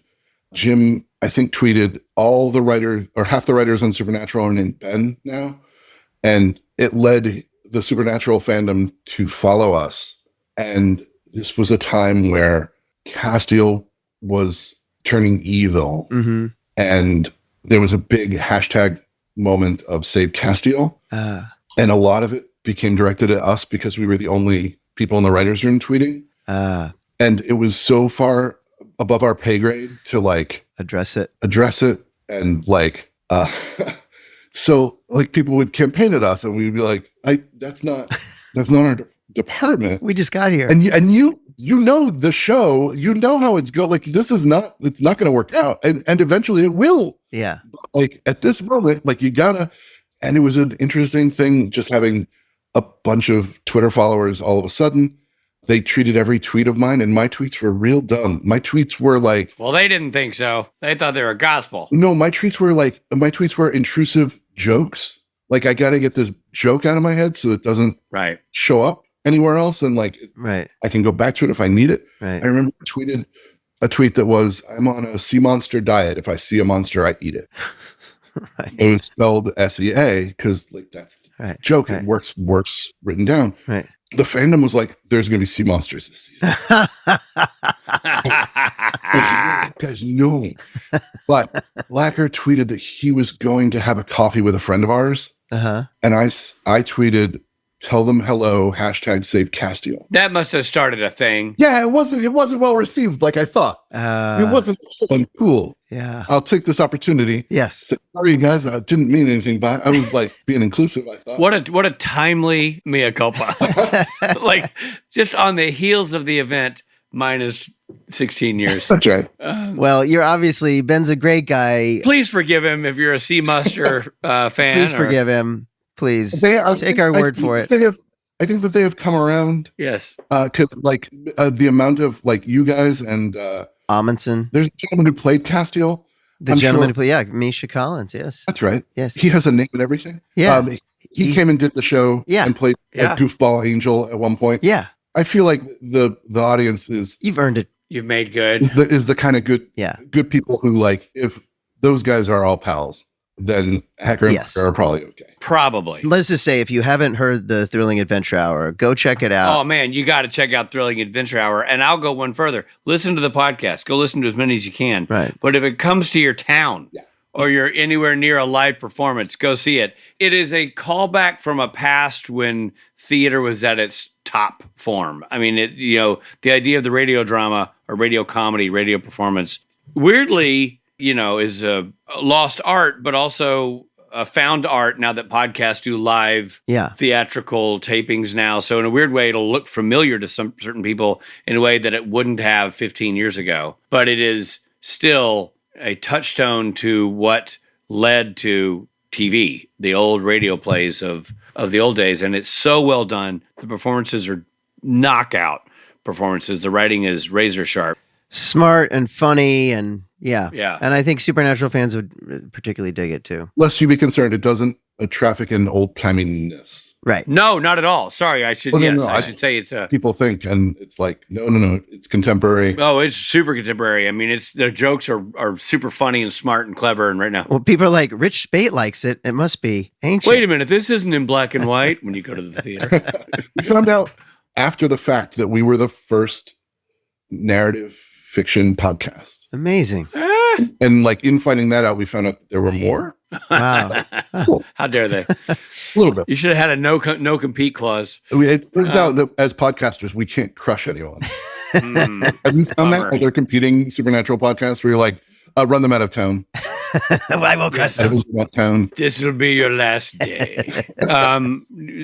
Jim, I think, tweeted all the writers or half the writers on Supernatural are named Ben now. And it led the Supernatural fandom to follow us. And this was a time where Castiel was turning evil. Mm-hmm. And there was a big hashtag moment of Save Castiel. And a lot of it became directed at us because we were the only people in the writer's room tweeting. And it was so far above our pay grade to like address it. And like, so like people would campaign at us and we'd be like, that's not our department. We just got here. And you know the show, you know how it's go. Like it's not going to work out, and eventually it will. Yeah. Like at this moment, like you gotta. And it was an interesting thing, just having a bunch of Twitter followers. All of a sudden, they treated every tweet of mine, and my tweets were real dumb. My tweets were like, well, they didn't think so. They thought they were gospel. No, my tweets were intrusive jokes. Like I got to get this joke out of my head so it doesn't show up anywhere else, and like I can go back to it if I need it. I remember I tweeted a tweet that was, I'm on a sea monster diet. If I see a monster, I eat it. It was spelled SEA because like that's the joke. It works written down. The fandom was like, there's going to be sea monsters this season. Guys, no. But Blacker tweeted that he was going to have a coffee with a friend of ours. And I tweeted, tell them hello, hashtag save Castiel. That must have started a thing. Yeah, it wasn't well received like I thought. It wasn't cool. Yeah. I'll take this opportunity. Yes. Sorry, guys, I didn't mean anything, but I was like being inclusive, I thought. What a timely mea culpa. Like just on the heels of the event, minus 16 years. That's right. Well, Ben's a great guy. Please forgive him if you're a Sea Muster fan. Please forgive him. Please take our word for it. I think that they have come around. Yes. Because like the amount of like you guys and Amundsen. There's a gentleman who played Castiel. The gentleman who played, Misha Collins. Yes. That's right. Yes. He has a name and everything. Yeah. He came and did the show and played a goofball angel at one point. Yeah. I feel like the audience is You've earned it. You've made good. is the kind of good people who, like, if those guys are all pals, then Acker and Blacker are probably okay. Probably. Let's just say, if you haven't heard the Thrilling Adventure Hour, go check it out. Oh, man, you got to check out Thrilling Adventure Hour. And I'll go one further. Listen to the podcast. Go listen to as many as you can. Right. But if it comes to your town or you're anywhere near a live performance, go see it. It is a callback from a past when theater was at its top form. I mean, the idea of the radio drama or radio comedy, radio performance, weirdly, is a lost art, but also a found art now that podcasts do live theatrical tapings now. So in a weird way, it'll look familiar to some certain people in a way that it wouldn't have 15 years ago. But it is still a touchstone to what led to TV, the old radio plays of the old days. And it's so well done. The performances are knockout performances. The writing is razor sharp. Smart and funny, and Yeah. And I think Supernatural fans would particularly dig it too. Lest you be concerned, it doesn't traffic in old-timiness. Right. No, not at all. Sorry, I should I should say it's a... People think, and it's like, no, it's contemporary. Oh, it's super contemporary. I mean, the jokes are super funny and smart and clever, and right now... Well, people are like, Rich Spate likes it. It must be ancient. Wait a minute, this isn't in black and white when you go to the theater. We found out after the fact that we were the first narrative fiction podcast. Amazing. And like in finding that out, we found out that there were more. Wow. Cool. How dare they? A little bit. You should have had a no compete clause. It turns out that as podcasters, we can't crush anyone. Have you found that other competing supernatural podcasts where you're like, run them out of town? I will crush them. Town. This will be your last day.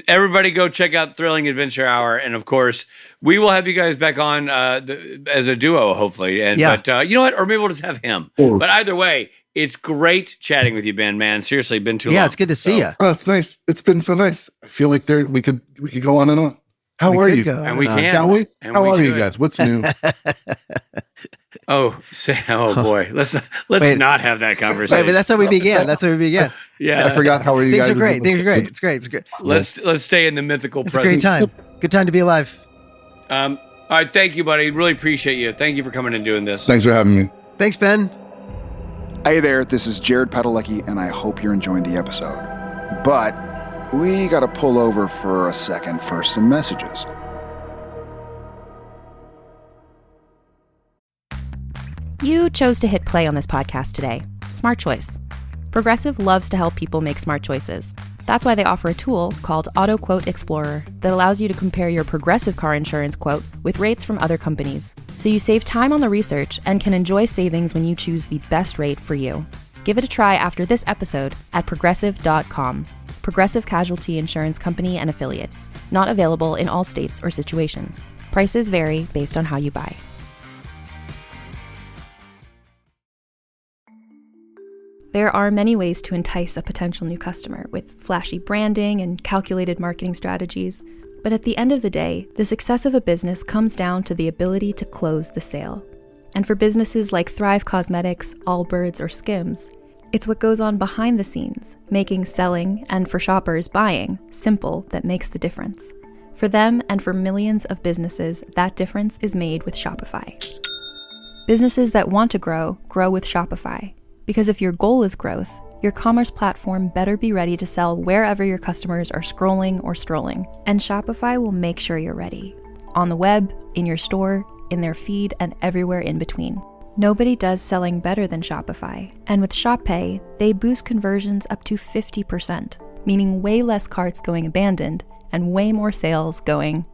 Everybody go check out Thrilling Adventure Hour. And of course, we will have you guys back on as a duo, hopefully. But you know what? Or maybe we'll just have him. But either way, it's great chatting with you, Ben, man. Seriously, been too long. Yeah, it's good to see you. Oh, it's nice. It's been so nice. I feel like we could go on and on. How are you? And we can. Shall we? And How we are should. you guys? What's new? Oh boy. Let's not have that conversation. Wait, but that's how we began. Yeah. I forgot how are you guys? Things are great. It's great. Let's stay in the mythical It's a present. great time. Good time to be alive. All right, thank you, buddy. Really appreciate you. Thank you for coming and doing this. Thanks for having me. Thanks, Ben. Hey there, this is Jared Padalecki, and I hope you're enjoying the episode. But we gotta pull over for a second for some messages. You chose to hit play on this podcast today. Smart choice. Progressive loves to help people make smart choices. That's why they offer a tool called Auto Quote Explorer that allows you to compare your Progressive car insurance quote with rates from other companies. So you save time on the research and can enjoy savings when you choose the best rate for you. Give it a try after this episode at Progressive.com. Progressive Casualty Insurance Company and Affiliates. Not available in all states or situations. Prices vary based on how you buy. There are many ways to entice a potential new customer with flashy branding and calculated marketing strategies. But at the end of the day, the success of a business comes down to the ability to close the sale. And for businesses like Thrive Cosmetics, Allbirds, or Skims, it's what goes on behind the scenes, making selling, and for shoppers, buying, simple that makes the difference. For them and for millions of businesses, that difference is made with Shopify. Businesses that want to grow with Shopify. Because if your goal is growth, your commerce platform better be ready to sell wherever your customers are scrolling or strolling. And Shopify will make sure you're ready. On the web, in your store, in their feed, and everywhere in between. Nobody does selling better than Shopify. And with Shop Pay, they boost conversions up to 50%, meaning way less carts going abandoned and way more sales going.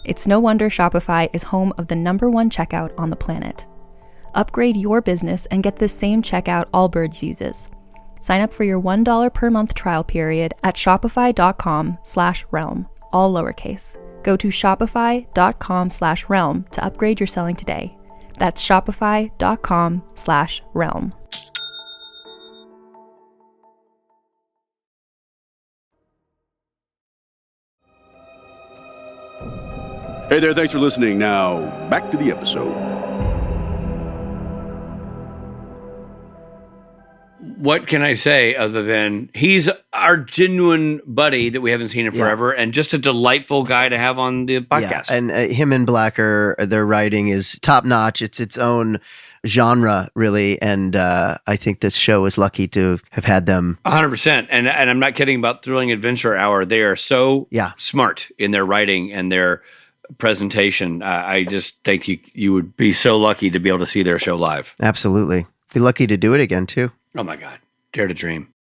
It's no wonder Shopify is home of the #1 checkout on the planet. Upgrade your business and get the same checkout Allbirds uses. Sign up for your $1 per month trial period at shopify.com/realm, all lowercase. Go to shopify.com/realm to upgrade your selling today. That's shopify.com/realm. Hey there, thanks for listening. Now, back to the episode. What can I say other than he's our genuine buddy that we haven't seen in forever, and just a delightful guy to have on the podcast. Yeah, and him and Blacker, their writing is top notch. It's its own genre, really, and I think this show is lucky to have had them. 100%. And I'm not kidding about Thrilling Adventure Hour. They are so smart in their writing and their presentation. I just think you would be so lucky to be able to see their show live. Absolutely. Be lucky to do it again, too. Oh, my God. Dare to dream.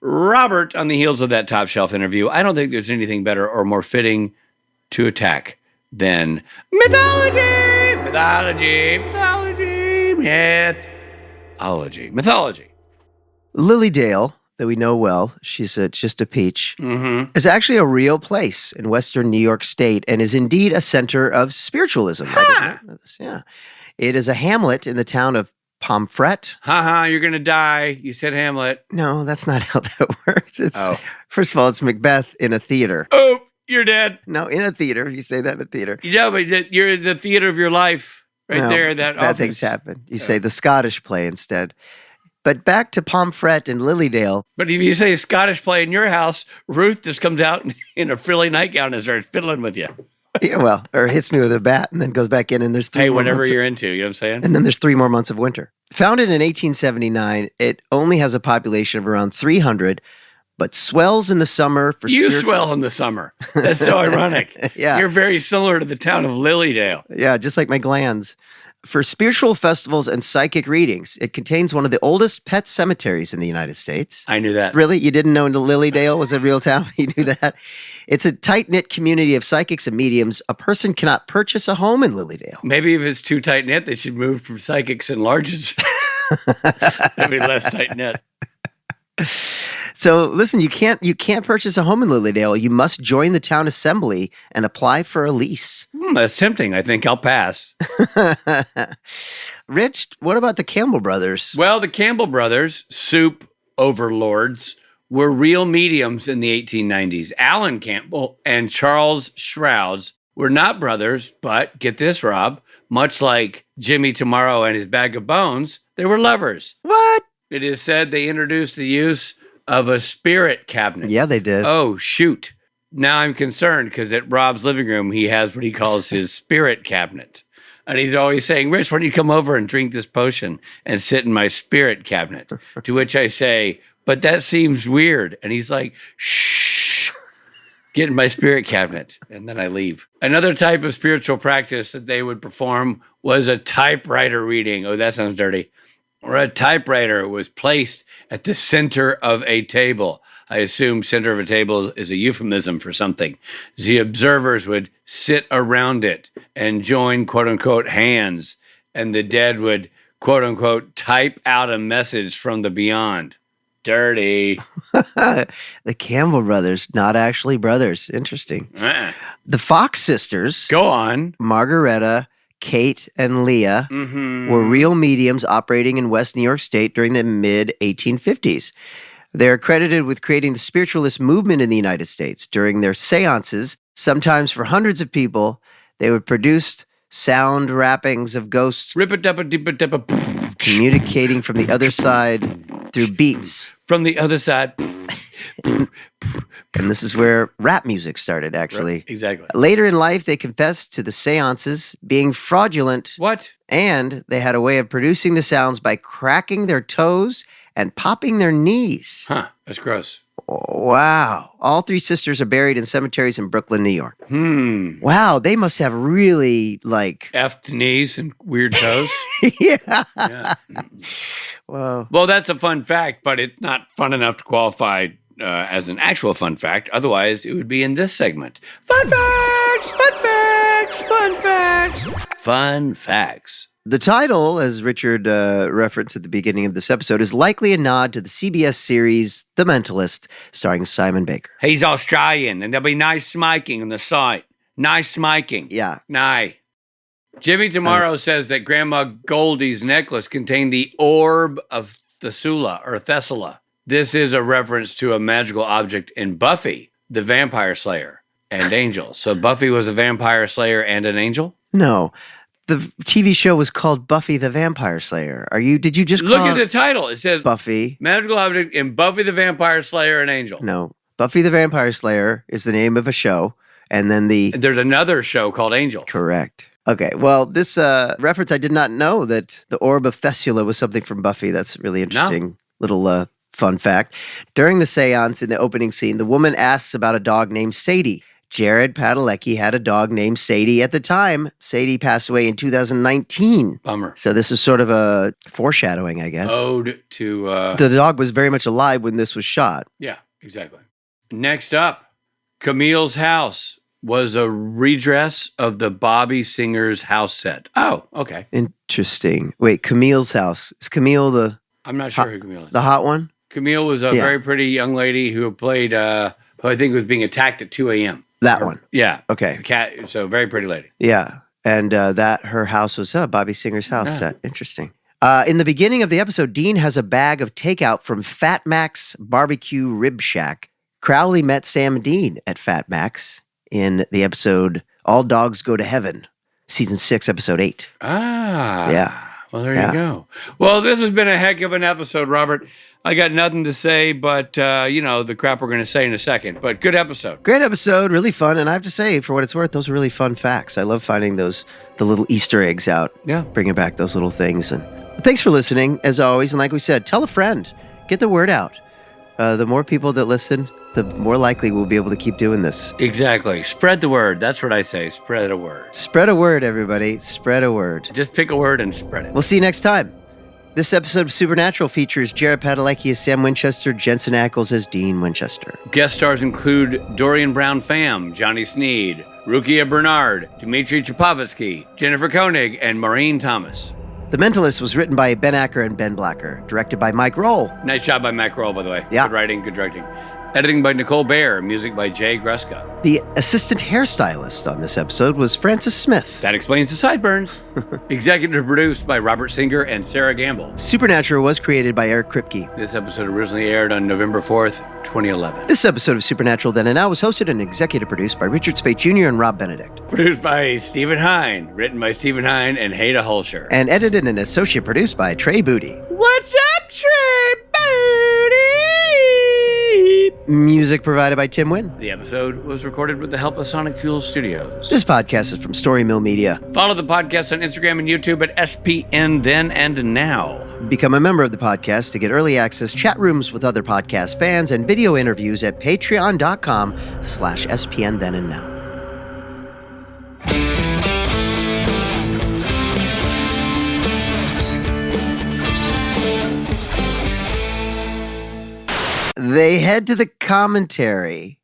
Robert, on the heels of that Top Shelf interview, I don't think there's anything better or more fitting to attack than mythology, mythology, mythology, mythology, mythology. Lily Dale, that we know well, she's just a peach, is actually a real place in Western New York State and is indeed a center of spiritualism. Yeah. It is a hamlet in the town of Pomfret. You're going to die. You said Hamlet. No, that's not how that works. First of all, it's Macbeth in a theater. Oh, you're dead. No, in a theater. You say that in a theater. Yeah, but you're in the theater of your life there. Bad things happen. You say the Scottish play instead. But back to Pomfret and Lilydale. But if you say Scottish play in your house, Ruth just comes out in a frilly nightgown and starts fiddling with you. Yeah, well, or hits me with a bat and then goes back in and there's 3 more whatever months you're into, you know what I'm saying? And then there's 3 more months of winter. Founded in 1879, it only has a population of around 300, but swells in the summer for swell in the summer. That's so ironic. Yeah. You're very similar to the town of Lilydale. Yeah, just like my glands. For spiritual festivals and psychic readings, it contains one of the oldest pet cemeteries in the United States. I knew that. Really? You didn't know Lilydale was a real town? You knew that? It's a tight-knit community of psychics and mediums. A person cannot purchase a home in Lilydale. Maybe if it's too tight-knit, they should move from psychics and larges. That'd be less tight-knit. So listen, you can't purchase a home in Lilydale. You must join the town assembly and apply for a lease. That's tempting. I think I'll pass. Rich, what about the Campbell brothers? Well, the Campbell brothers, soup overlords, were real mediums in the 1890s. Alan Campbell and Charles Shrouds were not brothers, but get this, Rob, much like Jimmy Tomorrow and his bag of bones, they were lovers. What? It is said they introduced the use of a spirit cabinet. Yeah, they did. Oh, shoot. Now I'm concerned because at Rob's living room, he has what he calls his spirit cabinet. And he's always saying, Rich, why don't you come over and drink this potion and sit in my spirit cabinet? To which I say, but that seems weird. And he's like, shh, get in my spirit cabinet. And then I leave. Another type of spiritual practice that they would perform was a typewriter reading. Oh, that sounds dirty. Or a typewriter was placed at the center of a table. I assume center of a table is a euphemism for something. The observers would sit around it and join, quote unquote, hands, and the dead would, quote unquote, type out a message from the beyond. Dirty. The Campbell brothers, not actually brothers. Interesting. The Fox sisters. Go on. Margaretta, Kate, and Leah were real mediums operating in West New York State during the mid-1850s. They're credited with creating the spiritualist movement in the United States. During their seances, sometimes for hundreds of people, they would produce sound rappings of ghosts communicating from the other side through beats. From the other side. And this is where rap music started, actually. Right, exactly. Later in life, they confessed to the seances being fraudulent. What? And they had a way of producing the sounds by cracking their toes and popping their knees. Huh, that's gross. Wow. All 3 sisters are buried in cemeteries in Brooklyn, New York. Wow, they must have really, like... Effed knees and weird toes? Yeah. Wow. Well, that's a fun fact, but it's not fun enough to qualify as an actual fun fact. Otherwise, it would be in this segment. Fun facts! Fun facts! Fun facts! Fun facts. The title, as Richard referenced at the beginning of this episode, is likely a nod to the CBS series The Mentalist, starring Simon Baker. He's Australian, and there'll be nice smiking on the site. Nice smiking. Yeah. Nye. Jimmy Tomorrow says that Grandma Goldie's necklace contained the orb of Thesula, or Thessala. This is a reference to a magical object in Buffy, the vampire slayer, and angel. So Buffy was a vampire slayer and an angel? No. the TV show was called Buffy the Vampire Slayer. Did you just look call at the title? It says Buffy Magical Object in Buffy the Vampire Slayer and Angel. No, Buffy the Vampire Slayer is the name of a show, and then there's another show called Angel. Correct. Okay, well, this reference, I did not know that the Orb of Thesula was something from Buffy. That's really interesting. Little fun fact. During the seance in the opening scene, the woman asks about a dog named Sadie. Jared Padalecki had a dog named Sadie at the time. Sadie passed away in 2019. Bummer. So this is sort of a foreshadowing, I guess. Ode to... the dog was very much alive when this was shot. Yeah, exactly. Next up, Camille's House was a redress of the Bobby Singer's house set. Oh, okay. Interesting. Wait, Camille's House. Is Camille the... I'm not sure who Camille is. The hot one? Camille was a very pretty young lady who played... who I think was being attacked at 2 a.m. That one. Yeah. Okay. Cat. So very pretty lady. Yeah. And her house was Bobby Singer's house set. Interesting. In the beginning of the episode, Dean has a bag of takeout from Fat Mac's Barbecue Rib Shack. Crowley met Sam and Dean at Fat Mac's in the episode All Dogs Go to Heaven, Season 6, Episode 8. Ah. Yeah. Well, there you go. Well, this has been a heck of an episode, Robert. I got nothing to say, but, the crap we're going to say in a second. But good episode. Great episode. Really fun. And I have to say, for what it's worth, those are really fun facts. I love finding the little Easter eggs out. Yeah. Bringing back those little things. And thanks for listening, as always. And like we said, tell a friend. Get the word out. The more people that listen, the more likely we'll be able to keep doing this. Exactly. Spread the word. That's what I say. Spread a word. Spread a word, everybody. Spread a word. Just pick a word and spread it. We'll see you next time. This episode of Supernatural features Jared Padalecki as Sam Winchester, Jensen Ackles as Dean Winchester. Guest stars include Dorian Brown-Pham, Johnny Sneed, Rukia Bernard, Dmitry Chapovetsky, Jennifer Koenig, and Maureen Thomas. The Mentalists was written by Ben Acker and Ben Blacker, directed by Mike Roll. Nice job by Mike Roll, by the way. Yeah. Good writing, good directing. Editing by Nicole Baer, music by Jay Gruska. The assistant hairstylist on this episode was Francis Smith. That explains the sideburns. Executive produced by Robert Singer and Sarah Gamble. Supernatural was created by Eric Kripke. This episode originally aired on November 4th, 2011. This episode of Supernatural Then and Now was hosted and executive produced by Richard Spate Jr. and Rob Benedict. Produced by Stephen Hine, written by Stephen Hine and Haida Holscher. And edited and associate produced by Trey Booty. What's up, Trey Booty? Music provided by Tim Wynn. The episode was recorded with the help of Sonic Fuel Studios. This podcast is from Story Mill Media. Follow the podcast on Instagram and YouTube at SPN Then and Now. Become a member of the podcast to get early access, chat rooms with other podcast fans, and video interviews at patreon.com/SPN Then and Now. They head to the commentary.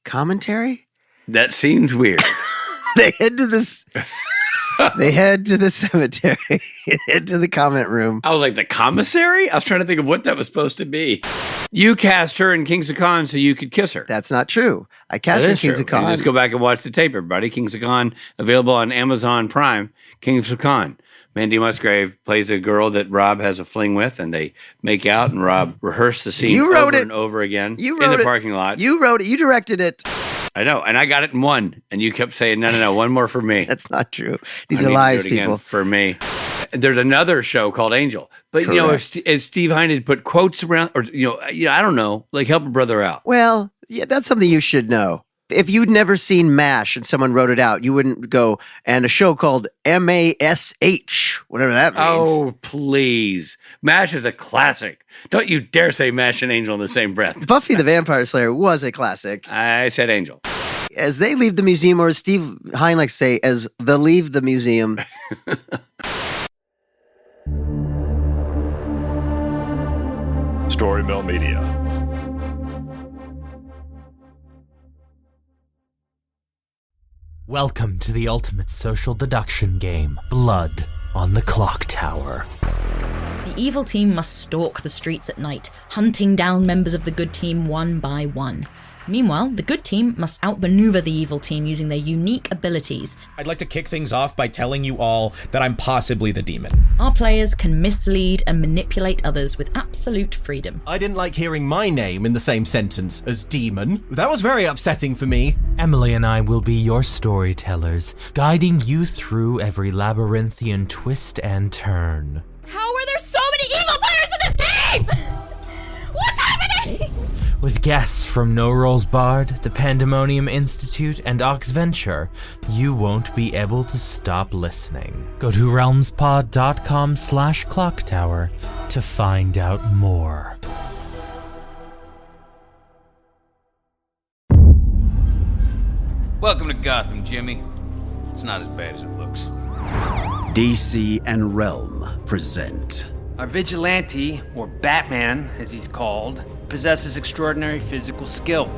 Commentary? That seems weird. They head to this. They head to the cemetery. Head to the comment room. I was like, the commissary? I was trying to think of what that was supposed to be. You cast her in Kings of Con so you could kiss her. That's not true. I cast her in Kings of Con. You just go back and watch the tape, everybody. Kings of Con, available on Amazon Prime. Kings of Con. Mandy Musgrave plays a girl that Rob has a fling with, and they make out, and Rob rehearsed the scene over and over again in the parking lot. You wrote it. You directed it. I know, and I got it in one, and you kept saying, no, one more for me. That's not true. These are lies, people. For me. There's another show called Angel. But, if Steve Hine had put quotes around, or, I don't know, like help a brother out. Well, yeah, that's something you should know. If you'd never seen MASH and someone wrote it out, you wouldn't go, and a show called MASH, whatever that means. Oh, please. MASH is a classic. Don't you dare say MASH and Angel in the same breath. Buffy the Vampire Slayer was a classic. I said Angel. As they leave the museum, or as Steve Hine likes to say, as they leave the museum. Story Mill Media. Welcome to the ultimate social deduction game, Blood on the Clock Tower. The evil team must stalk the streets at night, hunting down members of the good team one by one. Meanwhile, the good team must outmaneuver the evil team using their unique abilities. I'd like to kick things off by telling you all that I'm possibly the demon. Our players can mislead and manipulate others with absolute freedom. I didn't like hearing my name in the same sentence as demon. That was very upsetting for me. Emily and I will be your storytellers, guiding you through every labyrinthian twist and turn. How are there so many evil players in this game? What's happening? With guests from No Rolls Barred, the Pandemonium Institute, and Oxventure, you won't be able to stop listening. Go to realmspod.com/clocktower to find out more. Welcome to Gotham, Jimmy. It's not as bad as it looks. DC and Realm present. Our vigilante, or Batman as he's called, possesses extraordinary physical skill.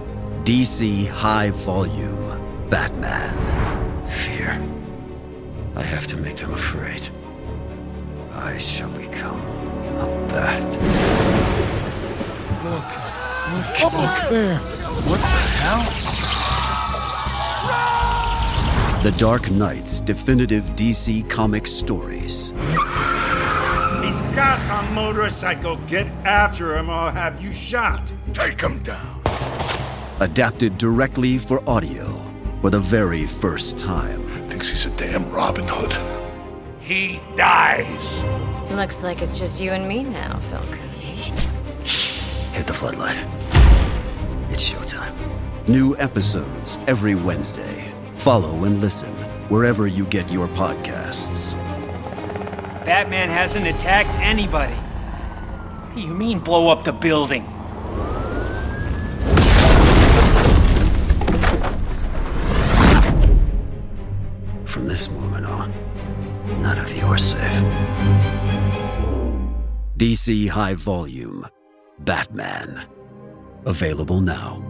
DC High Volume Batman. Fear. I have to make them afraid. I shall become a bat. Look there. What the hell? The Dark Knight's definitive DC Comics stories. He's got a motorcycle. Get after him or I'll have you shot. Take him down. Adapted directly for audio for the very first time. Thinks he's a damn Robin Hood. He dies. Looks like it's just you and me now, Phil Cooney. Hit the floodlight. It's showtime. New episodes every Wednesday. Follow and listen wherever you get your podcasts. Batman hasn't attacked anybody. What do you mean, blow up the building? From this moment on, none of you are safe. DC High Volume Batman. Available now.